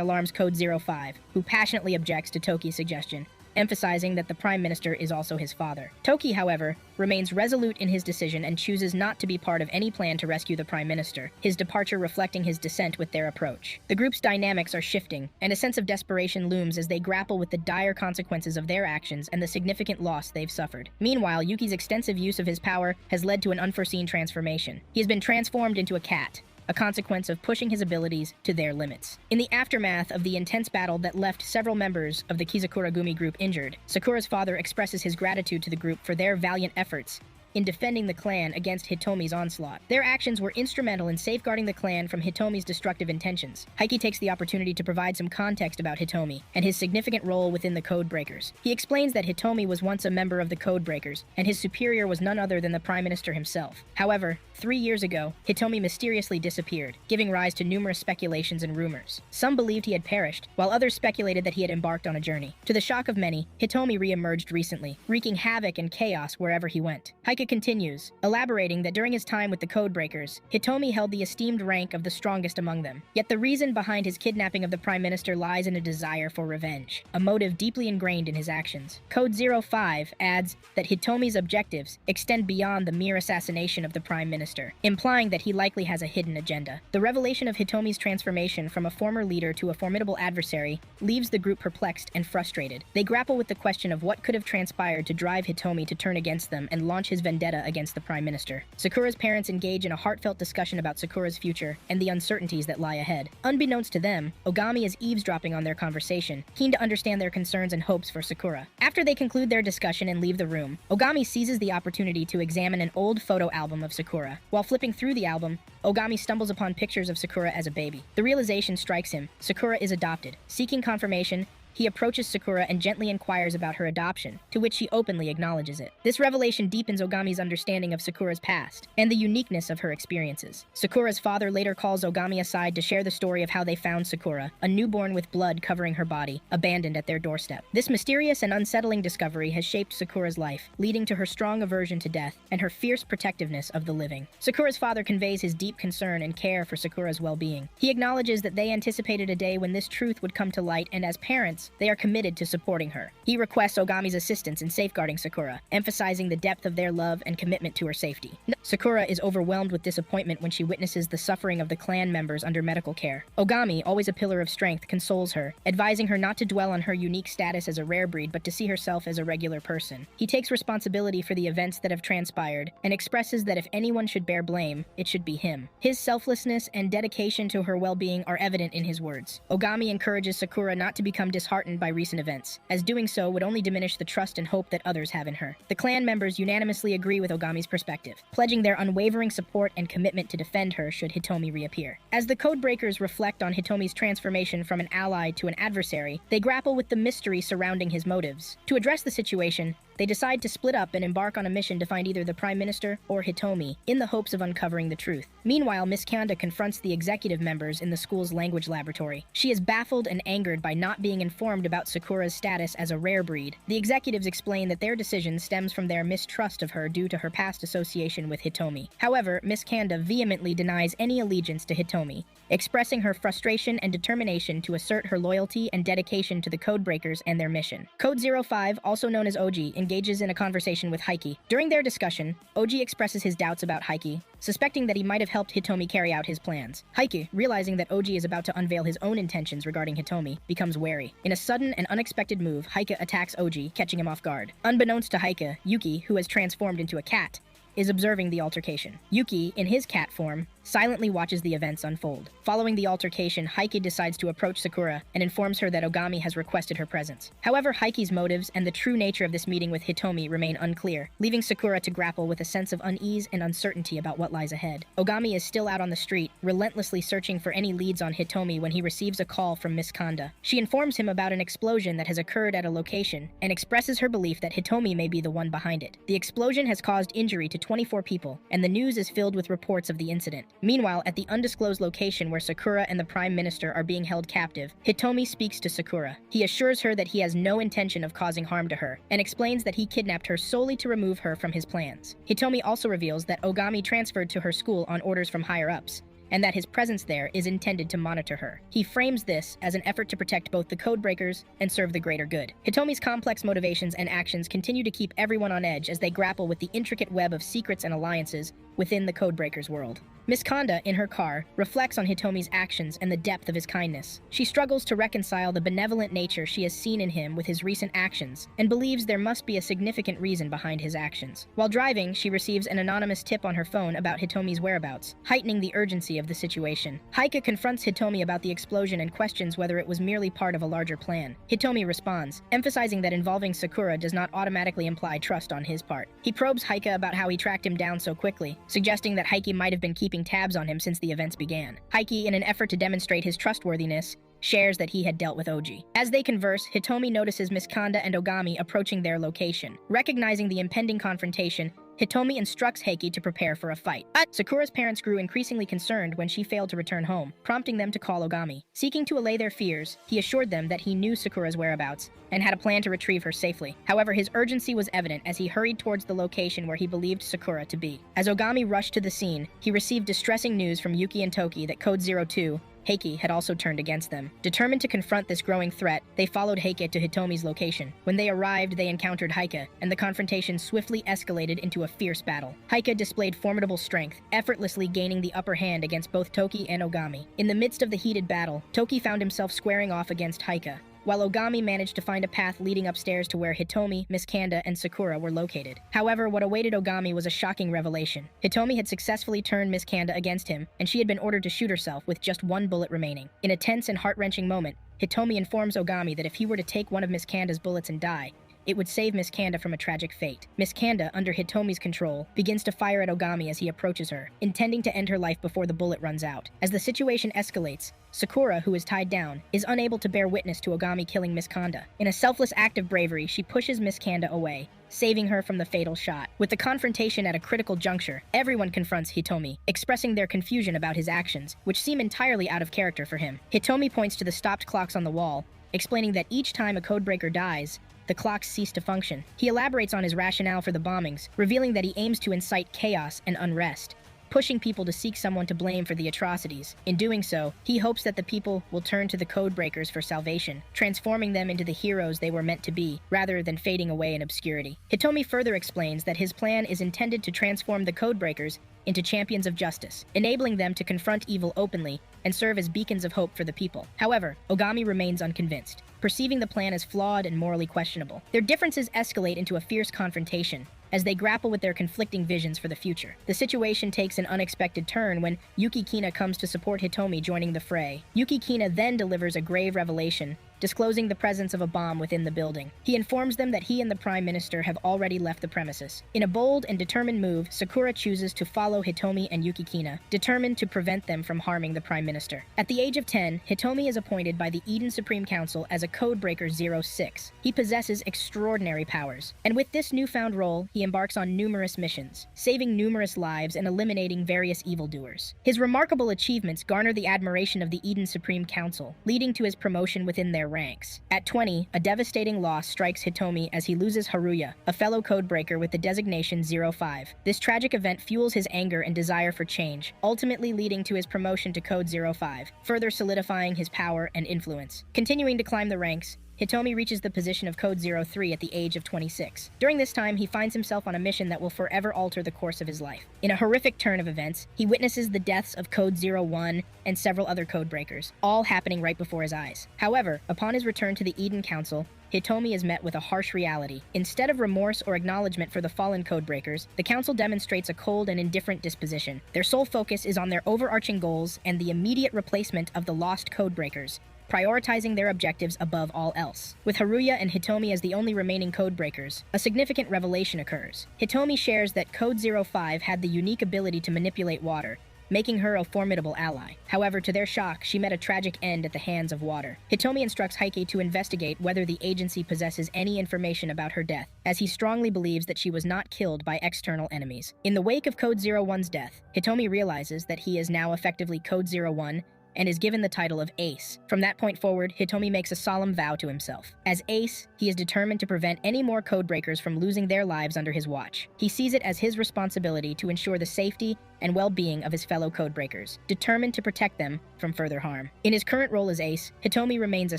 alarms Code 05, who passionately objects to Toki's suggestion, emphasizing that the Prime Minister is also his father. Toki, however, remains resolute in his decision and chooses not to be part of any plan to rescue the Prime Minister, his departure reflecting his dissent with their approach. The group's dynamics are shifting, and a sense of desperation looms as they grapple with the dire consequences of their actions and the significant loss they've suffered. Meanwhile, Yuki's extensive use of his power has led to an unforeseen transformation. He has been transformed into a cat, a consequence of pushing his abilities to their limits. In the aftermath of the intense battle that left several members of the Kizakura Gumi group injured, Sakura's father expresses his gratitude to the group for their valiant efforts in defending the clan against Hitomi's onslaught. Their actions were instrumental in safeguarding the clan from Hitomi's destructive intentions. Heike takes the opportunity to provide some context about Hitomi and his significant role within the Codebreakers. He explains that Hitomi was once a member of the Codebreakers, and his superior was none other than the Prime Minister himself. However, 3 years ago, Hitomi mysteriously disappeared, giving rise to numerous speculations and rumors. Some believed he had perished, while others speculated that he had embarked on a journey. To the shock of many, Hitomi re-emerged recently, wreaking havoc and chaos wherever he went. Heike continues, elaborating that during his time with the Codebreakers, Hitomi held the esteemed rank of the strongest among them. Yet the reason behind his kidnapping of the Prime Minister lies in a desire for revenge, a motive deeply ingrained in his actions. Code 05 adds that Hitomi's objectives extend beyond the mere assassination of the Prime Minister, implying that he likely has a hidden agenda. The revelation of Hitomi's transformation from a former leader to a formidable adversary leaves the group perplexed and frustrated. They grapple with the question of what could have transpired to drive Hitomi to turn against them and launch his vendetta against the Prime Minister. Sakura's parents engage in a heartfelt discussion about Sakura's future and the uncertainties that lie ahead. Unbeknownst to them, Ogami is eavesdropping on their conversation, keen to understand their concerns and hopes for Sakura. After they conclude their discussion and leave the room, Ogami seizes the opportunity to examine an old photo album of Sakura. While flipping through the album, Ogami stumbles upon pictures of Sakura as a baby. The realization strikes him: Sakura is adopted. Seeking confirmation, he approaches Sakura and gently inquires about her adoption, to which she openly acknowledges it. This revelation deepens Ogami's understanding of Sakura's past and the uniqueness of her experiences. Sakura's father later calls Ogami aside to share the story of how they found Sakura, a newborn with blood covering her body, abandoned at their doorstep. This mysterious and unsettling discovery has shaped Sakura's life, leading to her strong aversion to death and her fierce protectiveness of the living. Sakura's father conveys his deep concern and care for Sakura's well-being. He acknowledges that they anticipated a day when this truth would come to light, and as parents, they are committed to supporting her. He requests Ogami's assistance in safeguarding Sakura, emphasizing the depth of their love and commitment to her safety. Sakura is overwhelmed with disappointment when she witnesses the suffering of the clan members under medical care. Ogami, always a pillar of strength, consoles her, advising her not to dwell on her unique status as a rare breed but to see herself as a regular person. He takes responsibility for the events that have transpired and expresses that if anyone should bear blame, it should be him. His selflessness and dedication to her well-being are evident in his words. Ogami encourages Sakura not to become disheartened by recent events, as doing so would only diminish the trust and hope that others have in her. The clan members unanimously agree with Ogami's perspective, pledging their unwavering support and commitment to defend her should Hitomi reappear. As the Codebreakers reflect on Hitomi's transformation from an ally to an adversary, they grapple with the mystery surrounding his motives. To address the situation, they decide to split up and embark on a mission to find either the Prime Minister or Hitomi, in the hopes of uncovering the truth. Meanwhile, Miss Kanda confronts the executive members in the school's language laboratory. She is baffled and angered by not being informed about Sakura's status as a rare breed. The executives explain that their decision stems from their mistrust of her due to her past association with Hitomi. However, Miss Kanda vehemently denies any allegiance to Hitomi, expressing her frustration and determination to assert her loyalty and dedication to the Codebreakers and their mission. Code 05, also known as Oji, engages in a conversation with Heike. During their discussion, Oji expresses his doubts about Heike, suspecting that he might have helped Hitomi carry out his plans. Heike, realizing that Oji is about to unveil his own intentions regarding Hitomi, becomes wary. In a sudden and unexpected move, Heike attacks Oji, catching him off guard. Unbeknownst to Heike, Yuki, who has transformed into a cat, is observing the altercation. Yuki, in his cat form, silently watches the events unfold. Following the altercation, Heike decides to approach Sakura and informs her that Ogami has requested her presence. However, Heike's motives and the true nature of this meeting with Hitomi remain unclear, leaving Sakura to grapple with a sense of unease and uncertainty about what lies ahead. Ogami is still out on the street, relentlessly searching for any leads on Hitomi when he receives a call from Miss Kanda. She informs him about an explosion that has occurred at a location and expresses her belief that Hitomi may be the one behind it. The explosion has caused injury to 24 people, and the news is filled with reports of the incident. Meanwhile, at the undisclosed location where Sakura and the Prime Minister are being held captive, Hitomi speaks to Sakura. He assures her that he has no intention of causing harm to her, and explains that he kidnapped her solely to remove her from his plans. Hitomi also reveals that Ogami transferred to her school on orders from higher-ups, and that his presence there is intended to monitor her. He frames this as an effort to protect both the Codebreakers and serve the greater good. Hitomi's complex motivations and actions continue to keep everyone on edge as they grapple with the intricate web of secrets and alliances within the Codebreakers world. Miss Kanda, in her car, reflects on Hitomi's actions and the depth of his kindness. She struggles to reconcile the benevolent nature she has seen in him with his recent actions, and believes there must be a significant reason behind his actions. While driving, she receives an anonymous tip on her phone about Hitomi's whereabouts, heightening the urgency of the situation. Heike confronts Hitomi about the explosion and questions whether it was merely part of a larger plan. Hitomi responds, emphasizing that involving Sakura does not automatically imply trust on his part. He probes Heike about how he tracked him down so quickly, suggesting that Heike might have been keeping tabs on him since the events began. Heike, in an effort to demonstrate his trustworthiness, shares that he had dealt with Oji. As they converse, Hitomi notices Miss Kanda and Ogami approaching their location. Recognizing the impending confrontation, Hitomi instructs Heike to prepare for a fight. Sakura's parents grew increasingly concerned when she failed to return home, prompting them to call Ogami. Seeking to allay their fears, he assured them that he knew Sakura's whereabouts and had a plan to retrieve her safely. However, his urgency was evident as he hurried towards the location where he believed Sakura to be. As Ogami rushed to the scene, he received distressing news from Yuki and Toki that Code 02, Heike, had also turned against them. Determined to confront this growing threat, they followed Heike to Hitomi's location. When they arrived, they encountered Heike, and the confrontation swiftly escalated into a fierce battle. Heike displayed formidable strength, effortlessly gaining the upper hand against both Toki and Ogami. In the midst of the heated battle, Toki found himself squaring off against Heike, while Ogami managed to find a path leading upstairs to where Hitomi, Miss Kanda, and Sakura were located. However, what awaited Ogami was a shocking revelation. Hitomi had successfully turned Miss Kanda against him, and she had been ordered to shoot herself with just one bullet remaining. In a tense and heart-wrenching moment, Hitomi informs Ogami that if he were to take one of Miss Kanda's bullets and die, it would save Miss Kanda from a tragic fate. Miss Kanda, under Hitomi's control, begins to fire at Ogami as he approaches her, intending to end her life before the bullet runs out. As the situation escalates, Sakura, who is tied down, is unable to bear witness to Ogami killing Miss Kanda. In a selfless act of bravery, she pushes Miss Kanda away, saving her from the fatal shot. With the confrontation at a critical juncture, everyone confronts Hitomi, expressing their confusion about his actions, which seem entirely out of character for him. Hitomi points to the stopped clocks on the wall, explaining that each time a codebreaker dies, the clocks cease to function. He elaborates on his rationale for the bombings, revealing that he aims to incite chaos and unrest, pushing people to seek someone to blame for the atrocities. In doing so, he hopes that the people will turn to the Codebreakers for salvation, transforming them into the heroes they were meant to be, rather than fading away in obscurity. Hitomi further explains that his plan is intended to transform the Codebreakers into champions of justice, enabling them to confront evil openly and serve as beacons of hope for the people. However, Ogami remains unconvinced, perceiving the plan as flawed and morally questionable. Their differences escalate into a fierce confrontation as they grapple with their conflicting visions for the future. The situation takes an unexpected turn when Yuki Kina comes to support Hitomi joining the fray. Yuki Kina then delivers a grave revelation, disclosing the presence of a bomb within the building. He informs them that he and the Prime Minister have already left the premises. In a bold and determined move, Sakura chooses to follow Hitomi and Yuki Kina, determined to prevent them from harming the Prime Minister. At the age of 10, Hitomi is appointed by the Eden Supreme Council as a Codebreaker 06. He possesses extraordinary powers, and with this newfound role, he embarks on numerous missions, saving numerous lives and eliminating various evildoers. His remarkable achievements garner the admiration of the Eden Supreme Council, leading to his promotion within their their ranks. At 20, a devastating loss strikes Hitomi as he loses Haruya, a fellow codebreaker with the designation 05. This tragic event fuels his anger and desire for change, ultimately leading to his promotion to Code 05, further solidifying his power and influence. Continuing to climb the ranks, Hitomi reaches the position of Code 03 at the age of 26. During this time, he finds himself on a mission that will forever alter the course of his life. In a horrific turn of events, he witnesses the deaths of Code 01 and several other codebreakers, all happening right before his eyes. However, upon his return to the Eden Council, Hitomi is met with a harsh reality. Instead of remorse or acknowledgement for the fallen codebreakers, the council demonstrates a cold and indifferent disposition. Their sole focus is on their overarching goals and the immediate replacement of the lost codebreakers, prioritizing their objectives above all else. With Haruya and Hitomi as the only remaining codebreakers, a significant revelation occurs. Hitomi shares that Code 05 had the unique ability to manipulate water, making her a formidable ally. However, to their shock, she met a tragic end at the hands of water. Hitomi instructs Heike to investigate whether the agency possesses any information about her death, as he strongly believes that she was not killed by external enemies. In the wake of Code 01's death, Hitomi realizes that he is now effectively Code 01 and is given the title of Ace. From that point forward, Hitomi makes a solemn vow to himself. As Ace, he is determined to prevent any more codebreakers from losing their lives under his watch. He sees it as his responsibility to ensure the safety and well-being of his fellow codebreakers, determined to protect them from further harm. In his current role as Ace, Hitomi remains a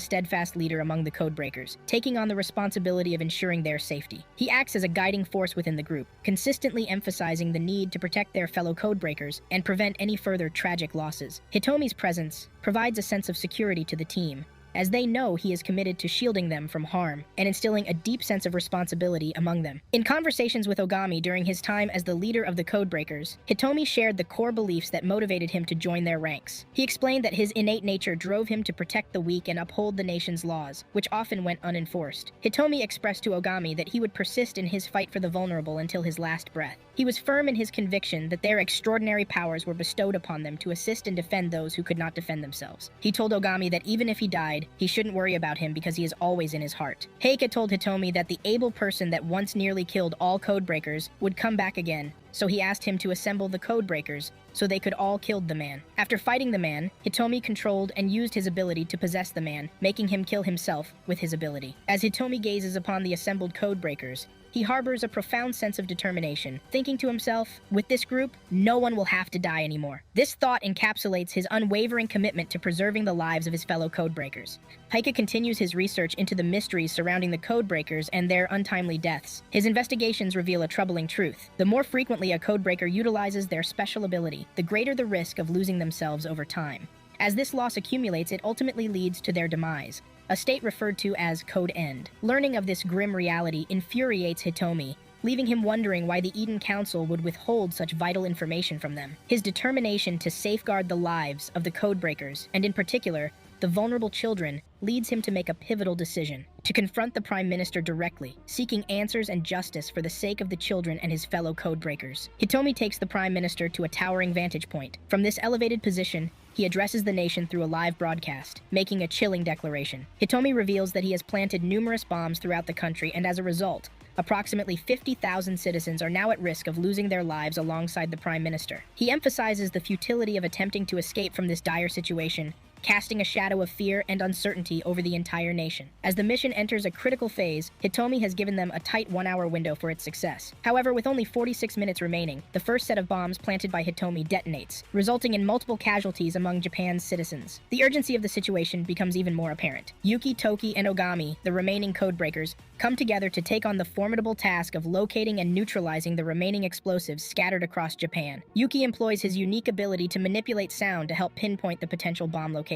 steadfast leader among the codebreakers, taking on the responsibility of ensuring their safety. He acts as a guiding force within the group, consistently emphasizing the need to protect their fellow codebreakers and prevent any further tragic losses. Hitomi's presence provides a sense of security to the team, as they know he is committed to shielding them from harm and instilling a deep sense of responsibility among them. In conversations with Ogami during his time as the leader of the Codebreakers, Hitomi shared the core beliefs that motivated him to join their ranks. He explained that his innate nature drove him to protect the weak and uphold the nation's laws, which often went unenforced. Hitomi expressed to Ogami that he would persist in his fight for the vulnerable until his last breath. He was firm in his conviction that their extraordinary powers were bestowed upon them to assist and defend those who could not defend themselves. He told Ogami that even if he died, he shouldn't worry about him because he is always in his heart. Heike told Hitomi that the able person that once nearly killed all codebreakers would come back again, so he asked him to assemble the codebreakers so they could all kill the man. After fighting the man, Hitomi controlled and used his ability to possess the man, making him kill himself with his ability. As Hitomi gazes upon the assembled codebreakers, he harbors a profound sense of determination, thinking to himself, with this group, no one will have to die anymore. This thought encapsulates his unwavering commitment to preserving the lives of his fellow codebreakers. Heike continues his research into the mysteries surrounding the codebreakers and their untimely deaths. His investigations reveal a troubling truth. The more frequently a codebreaker utilizes their special ability, the greater the risk of losing themselves over time. As this loss accumulates, it ultimately leads to their demise, a state referred to as Code End. Learning of this grim reality infuriates Hitomi, leaving him wondering why the Eden Council would withhold such vital information from them. His determination to safeguard the lives of the codebreakers, and in particular, the vulnerable children, leads him to make a pivotal decision: to confront the Prime Minister directly, seeking answers and justice for the sake of the children and his fellow codebreakers. Hitomi takes the Prime Minister to a towering vantage point. From this elevated position, he addresses the nation through a live broadcast, making a chilling declaration. Hitomi reveals that he has planted numerous bombs throughout the country, and as a result, approximately 50,000 citizens are now at risk of losing their lives alongside the Prime Minister. He emphasizes the futility of attempting to escape from this dire situation, casting a shadow of fear and uncertainty over the entire nation. As the mission enters a critical phase, Hitomi has given them a tight 1-hour window for its success. However, with only 46 minutes remaining, the first set of bombs planted by Hitomi detonates, resulting in multiple casualties among Japan's citizens. The urgency of the situation becomes even more apparent. Yuki, Toki, and Ogami, the remaining codebreakers, come together to take on the formidable task of locating and neutralizing the remaining explosives scattered across Japan. Yuki employs his unique ability to manipulate sound to help pinpoint the potential bomb locations.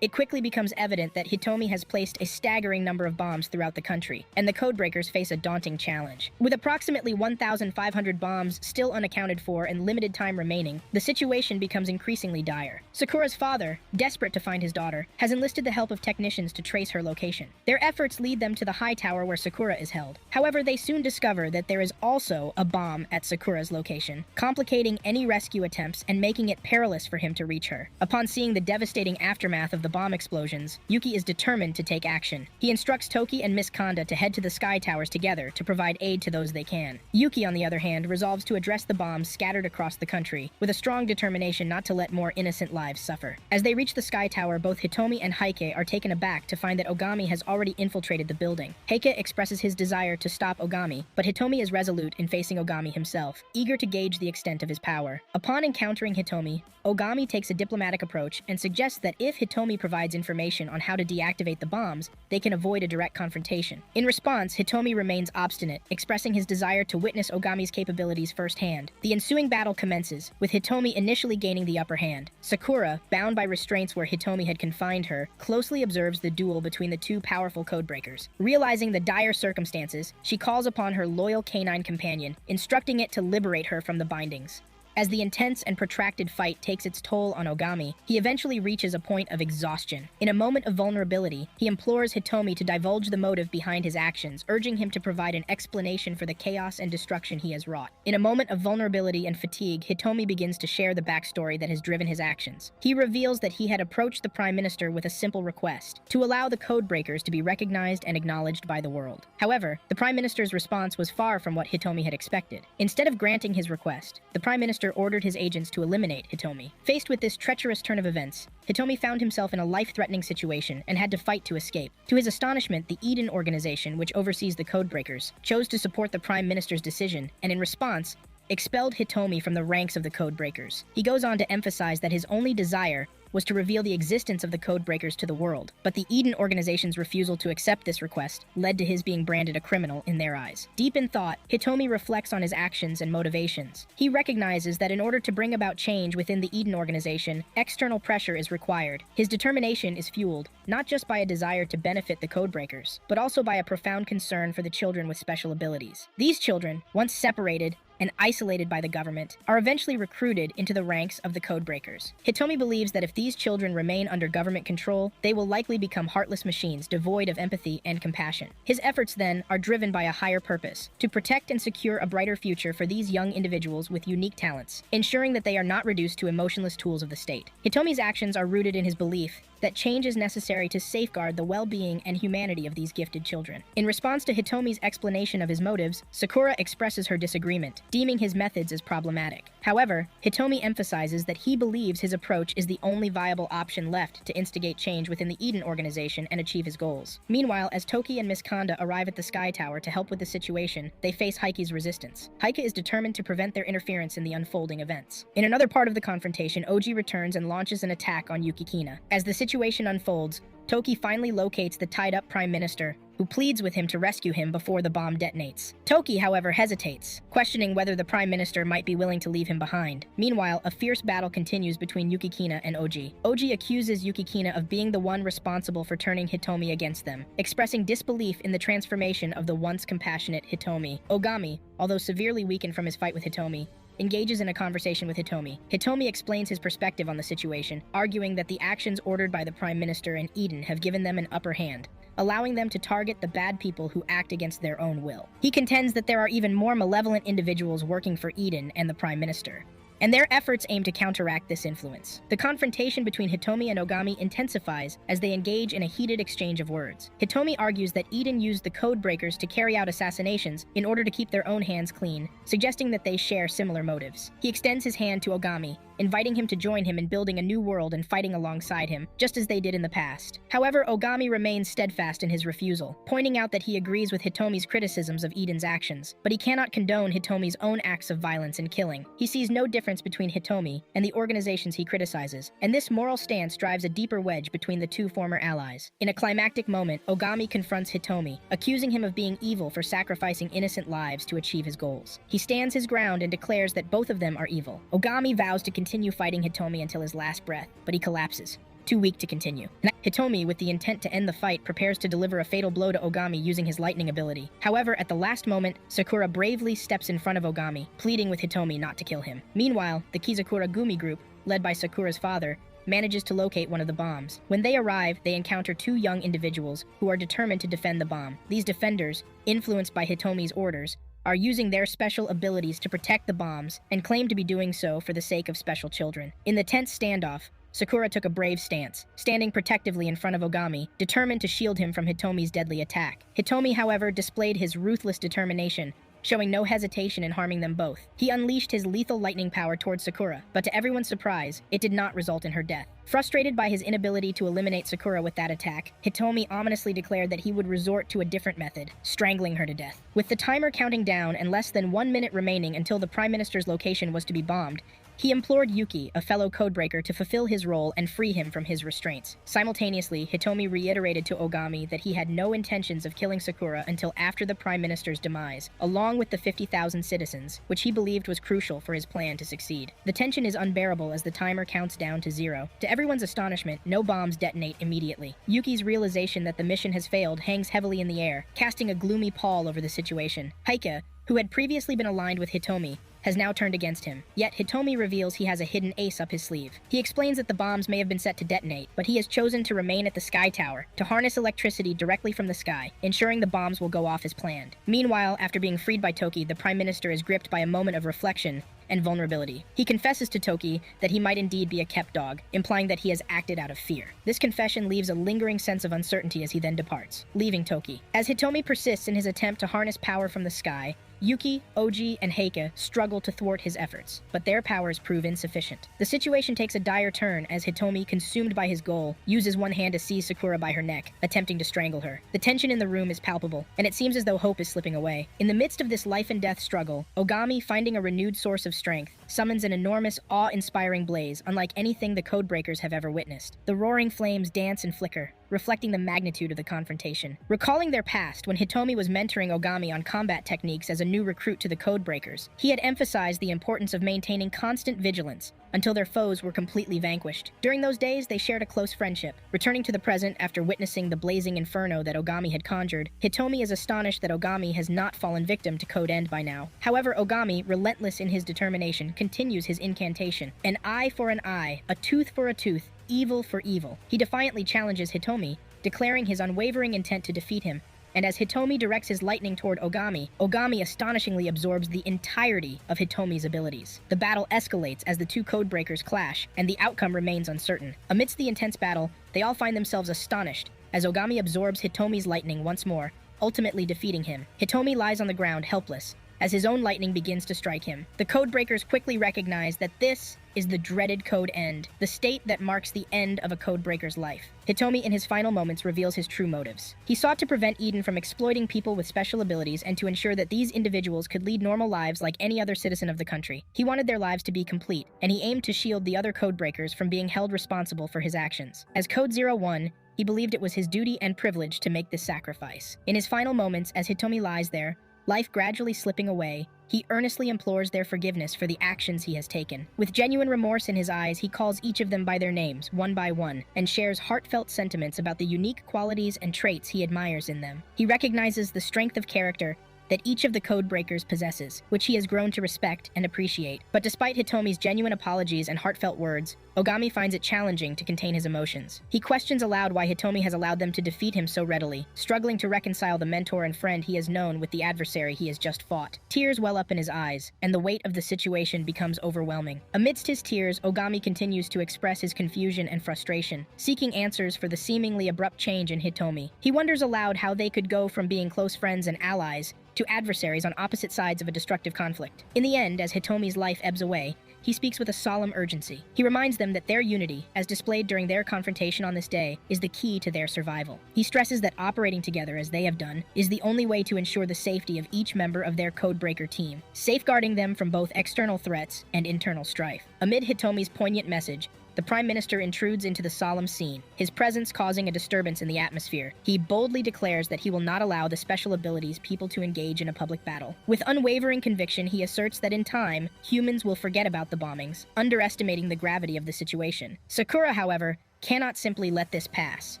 It quickly becomes evident that Hitomi has placed a staggering number of bombs throughout the country, and the codebreakers face a daunting challenge. With approximately 1,500 bombs still unaccounted for and limited time remaining, the situation becomes increasingly dire. Sakura's father, desperate to find his daughter, has enlisted the help of technicians to trace her location. Their efforts lead them to the high tower where Sakura is held. However, they soon discover that there is also a bomb at Sakura's location, complicating any rescue attempts and making it perilous for him to reach her. Upon seeing the devastating aftermath of the bomb explosions, Yuki is determined to take action. He instructs Toki and Miss Kanda to head to the Sky Towers together to provide aid to those they can. Yuki, on the other hand, resolves to address the bombs scattered across the country, with a strong determination not to let more innocent lives suffer. As they reach the Sky Tower, both Hitomi and Heike are taken aback to find that Ogami has already infiltrated the building. Heike expresses his desire to stop Ogami, but Hitomi is resolute in facing Ogami himself, eager to gauge the extent of his power. Upon encountering Hitomi, Ogami takes a diplomatic approach and suggests that if Hitomi provides information on how to deactivate the bombs, they can avoid a direct confrontation. In response, Hitomi remains obstinate, expressing his desire to witness Ogami's capabilities firsthand. The ensuing battle commences, with Hitomi initially gaining the upper hand. Sakura, bound by restraints where Hitomi had confined her, closely observes the duel between the two powerful codebreakers. Realizing the dire circumstances, she calls upon her loyal canine companion, instructing it to liberate her from the bindings. As the intense and protracted fight takes its toll on Ogami, he eventually reaches a point of exhaustion. In a moment of vulnerability, he implores Hitomi to divulge the motive behind his actions, urging him to provide an explanation for the chaos and destruction he has wrought. In a moment of vulnerability and fatigue, Hitomi begins to share the backstory that has driven his actions. He reveals that he had approached the Prime Minister with a simple request, to allow the Codebreakers to be recognized and acknowledged by the world. However, the Prime Minister's response was far from what Hitomi had expected. Instead of granting his request, the Prime Minister ordered his agents to eliminate Hitomi. Faced with this treacherous turn of events, Hitomi found himself in a life-threatening situation and had to fight to escape. To his astonishment, the Eden organization, which oversees the Codebreakers, chose to support the Prime Minister's decision, and in response, expelled Hitomi from the ranks of the Codebreakers. He goes on to emphasize that his only desire was to reveal the existence of the Codebreakers to the world, but the Eden organization's refusal to accept this request led to his being branded a criminal in their eyes. Deep in thought, Hitomi reflects on his actions and motivations. He recognizes that in order to bring about change within the Eden organization, external pressure is required. His determination is fueled not just by a desire to benefit the Codebreakers, but also by a profound concern for the children with special abilities. These children, once separated and isolated by the government, are eventually recruited into the ranks of the Codebreakers. Hitomi believes that if these children remain under government control, they will likely become heartless machines devoid of empathy and compassion. His efforts, then, are driven by a higher purpose, to protect and secure a brighter future for these young individuals with unique talents, ensuring that they are not reduced to emotionless tools of the state. Hitomi's actions are rooted in his belief that change is necessary to safeguard the well-being and humanity of these gifted children. In response to Hitomi's explanation of his motives, Sakura expresses her disagreement, deeming his methods as problematic. However, Hitomi emphasizes that he believes his approach is the only viable option left to instigate change within the Eden organization and achieve his goals. Meanwhile, as Toki and Miss Kanda arrive at the Sky Tower to help with the situation, they face Heike's resistance. Heike is determined to prevent their interference in the unfolding events. In another part of the confrontation, Oji returns and launches an attack on Yukikina. As the situation unfolds, Toki finally locates the tied-up Prime Minister, who pleads with him to rescue him before the bomb detonates. Toki, however, hesitates, questioning whether the Prime Minister might be willing to leave him behind. Meanwhile, a fierce battle continues between Yukikina and Oji. Oji accuses Yukikina of being the one responsible for turning Hitomi against them, expressing disbelief in the transformation of the once compassionate Hitomi. Ogami, although severely weakened from his fight with Hitomi, engages in a conversation with Hitomi. Hitomi explains his perspective on the situation, arguing that the actions ordered by the Prime Minister and Eden have given them an upper hand, allowing them to target the bad people who act against their own will. He contends that there are even more malevolent individuals working for Eden and the Prime Minister, and their efforts aim to counteract this influence. The confrontation between Hitomi and Ogami intensifies as they engage in a heated exchange of words. Hitomi argues that Eden used the Codebreakers to carry out assassinations in order to keep their own hands clean, suggesting that they share similar motives. He extends his hand to Ogami, inviting him to join him in building a new world and fighting alongside him, just as they did in the past. However, Ogami remains steadfast in his refusal, pointing out that he agrees with Hitomi's criticisms of Eden's actions, but he cannot condone Hitomi's own acts of violence and killing. He sees no difference between Hitomi and the organizations he criticizes, and this moral stance drives a deeper wedge between the two former allies. In a climactic moment, Ogami confronts Hitomi, accusing him of being evil for sacrificing innocent lives to achieve his goals. He stands his ground and declares that both of them are evil. Ogami vows to continue fighting Hitomi until his last breath, but he collapses, too weak to continue. Hitomi, with the intent to end the fight, prepares to deliver a fatal blow to Ogami using his lightning ability. However, at the last moment, Sakura bravely steps in front of Ogami, pleading with Hitomi not to kill him. Meanwhile, the Kizakura Gumi group, led by Sakura's father, manages to locate one of the bombs. When they arrive, they encounter two young individuals who are determined to defend the bomb. These defenders, influenced by Hitomi's orders, are using their special abilities to protect the bombs and claim to be doing so for the sake of special children. In the tense standoff, Sakura took a brave stance, standing protectively in front of Ogami, determined to shield him from Hitomi's deadly attack. Hitomi, however, displayed his ruthless determination, showing no hesitation in harming them both. He unleashed his lethal lightning power towards Sakura, but to everyone's surprise, it did not result in her death. Frustrated by his inability to eliminate Sakura with that attack, Hitomi ominously declared that he would resort to a different method, strangling her to death. With the timer counting down and less than 1 minute remaining until the Prime Minister's location was to be bombed, he implored Yuki, a fellow codebreaker, to fulfill his role and free him from his restraints. Simultaneously, Hitomi reiterated to Ogami that he had no intentions of killing Sakura until after the Prime Minister's demise, along with the 50,000 citizens, which he believed was crucial for his plan to succeed. The tension is unbearable as the timer counts down to 0. To everyone's astonishment, no bombs detonate immediately. Yuki's realization that the mission has failed hangs heavily in the air, casting a gloomy pall over the situation. Heike, who had previously been aligned with Hitomi, has now turned against him. Yet Hitomi reveals he has a hidden ace up his sleeve. He explains that the bombs may have been set to detonate, but he has chosen to remain at the Sky Tower to harness electricity directly from the sky, ensuring the bombs will go off as planned. Meanwhile, after being freed by Toki, the Prime Minister is gripped by a moment of reflection and vulnerability. He confesses to Toki that he might indeed be a kept dog, implying that he has acted out of fear. This confession leaves a lingering sense of uncertainty as he then departs, leaving Toki. As Hitomi persists in his attempt to harness power from the sky, Yuki, Oji, and Heike struggle to thwart his efforts, but their powers prove insufficient. The situation takes a dire turn as Hitomi, consumed by his goal, uses one hand to seize Sakura by her neck, attempting to strangle her. The tension in the room is palpable, and it seems as though hope is slipping away. In the midst of this life-and-death struggle, Ogami, finding a renewed source of strength, summons an enormous, awe-inspiring blaze unlike anything the Codebreakers have ever witnessed. The roaring flames dance and flicker, reflecting the magnitude of the confrontation. Recalling their past when Hitomi was mentoring Ogami on combat techniques as a new recruit to the Codebreakers, he had emphasized the importance of maintaining constant vigilance until their foes were completely vanquished. During those days, they shared a close friendship. Returning to the present after witnessing the blazing inferno that Ogami had conjured, Hitomi is astonished that Ogami has not fallen victim to Code End by now. However, Ogami, relentless in his determination, continues his incantation. An eye for an eye, a tooth for a tooth, evil for evil. He defiantly challenges Hitomi, declaring his unwavering intent to defeat him. And as Hitomi directs his lightning toward Ogami, Ogami astonishingly absorbs the entirety of Hitomi's abilities. The battle escalates as the two Codebreakers clash, and the outcome remains uncertain. Amidst the intense battle, they all find themselves astonished as Ogami absorbs Hitomi's lightning once more, ultimately defeating him. Hitomi lies on the ground helpless as his own lightning begins to strike him. The Codebreakers quickly recognize that this is the dreaded Code End, the state that marks the end of a Codebreaker's life. Hitomi, in his final moments, reveals his true motives. He sought to prevent Eden from exploiting people with special abilities and to ensure that these individuals could lead normal lives like any other citizen of the country. He wanted their lives to be complete, and he aimed to shield the other Codebreakers from being held responsible for his actions. As Code 01, he believed it was his duty and privilege to make this sacrifice. In his final moments, as Hitomi lies there, life gradually slipping away, he earnestly implores their forgiveness for the actions he has taken. With genuine remorse in his eyes, he calls each of them by their names, one by one, and shares heartfelt sentiments about the unique qualities and traits he admires in them. He recognizes the strength of character that each of the Codebreakers possesses, which he has grown to respect and appreciate. But despite Hitomi's genuine apologies and heartfelt words, Ogami finds it challenging to contain his emotions. He questions aloud why Hitomi has allowed them to defeat him so readily, struggling to reconcile the mentor and friend he has known with the adversary he has just fought. Tears well up in his eyes, and the weight of the situation becomes overwhelming. Amidst his tears, Ogami continues to express his confusion and frustration, seeking answers for the seemingly abrupt change in Hitomi. He wonders aloud how they could go from being close friends and allies to adversaries on opposite sides of a destructive conflict. In the end, as Hitomi's life ebbs away, he speaks with a solemn urgency. He reminds them that their unity, as displayed during their confrontation on this day, is the key to their survival. He stresses that operating together as they have done is the only way to ensure the safety of each member of their Codebreaker team, safeguarding them from both external threats and internal strife. Amid Hitomi's poignant message, the Prime Minister intrudes into the solemn scene, his presence causing a disturbance in the atmosphere. He boldly declares that he will not allow the special abilities people to engage in a public battle. With unwavering conviction, he asserts that in time, humans will forget about the bombings, underestimating the gravity of the situation. Sakura, however, cannot simply let this pass.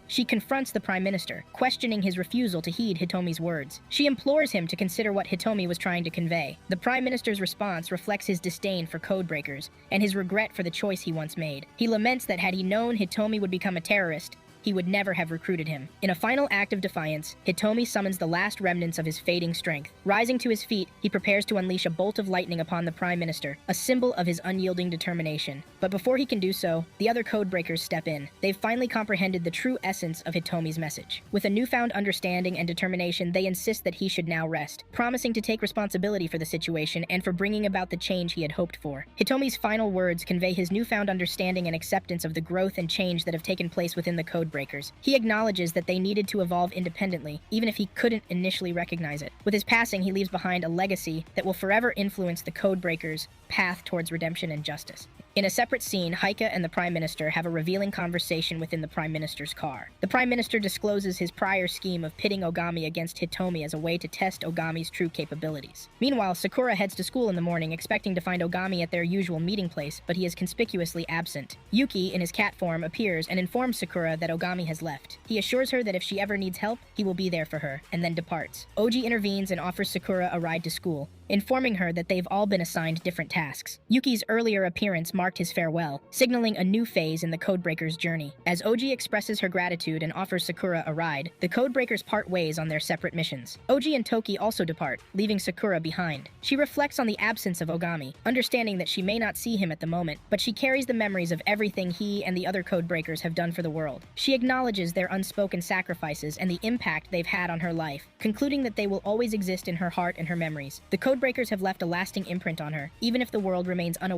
She confronts the Prime Minister, questioning his refusal to heed Hitomi's words. She implores him to consider what Hitomi was trying to convey. The Prime Minister's response reflects his disdain for Codebreakers and his regret for the choice he once made. He laments that had he known Hitomi would become a terrorist, he would never have recruited him. In a final act of defiance, Hitomi summons the last remnants of his fading strength. Rising to his feet, he prepares to unleash a bolt of lightning upon the Prime Minister, a symbol of his unyielding determination. But before he can do so, the other codebreakers step in. They've finally comprehended the true essence of Hitomi's message. With a newfound understanding and determination, they insist that he should now rest, promising to take responsibility for the situation and for bringing about the change he had hoped for. Hitomi's final words convey his newfound understanding and acceptance of the growth and change that have taken place within the codebreakers. He acknowledges that they needed to evolve independently, even if he couldn't initially recognize it. With his passing, he leaves behind a legacy that will forever influence the codebreakers' path towards redemption and justice. In a separate scene, Heike and the Prime Minister have a revealing conversation within the Prime Minister's car. The Prime Minister discloses his prior scheme of pitting Ogami against Hitomi as a way to test Ogami's true capabilities. Meanwhile, Sakura heads to school in the morning, expecting to find Ogami at their usual meeting place, but he is conspicuously absent. Yuki, in his cat form, appears and informs Sakura that Ogami has left. He assures her that if she ever needs help, he will be there for her, and then departs. Oji intervenes and offers Sakura a ride to school, informing her that they've all been assigned different tasks. Yuki's earlier appearance marked his farewell, signaling a new phase in the Codebreakers' journey. As Oji expresses her gratitude and offers Sakura a ride, the Codebreakers part ways on their separate missions. Oji and Toki also depart, leaving Sakura behind. She reflects on the absence of Ogami, understanding that she may not see him at the moment, but she carries the memories of everything he and the other Codebreakers have done for the world. She acknowledges their unspoken sacrifices and the impact they've had on her life, concluding that they will always exist in her heart and her memories. The Codebreakers have left a lasting imprint on her, even if the world remains unaware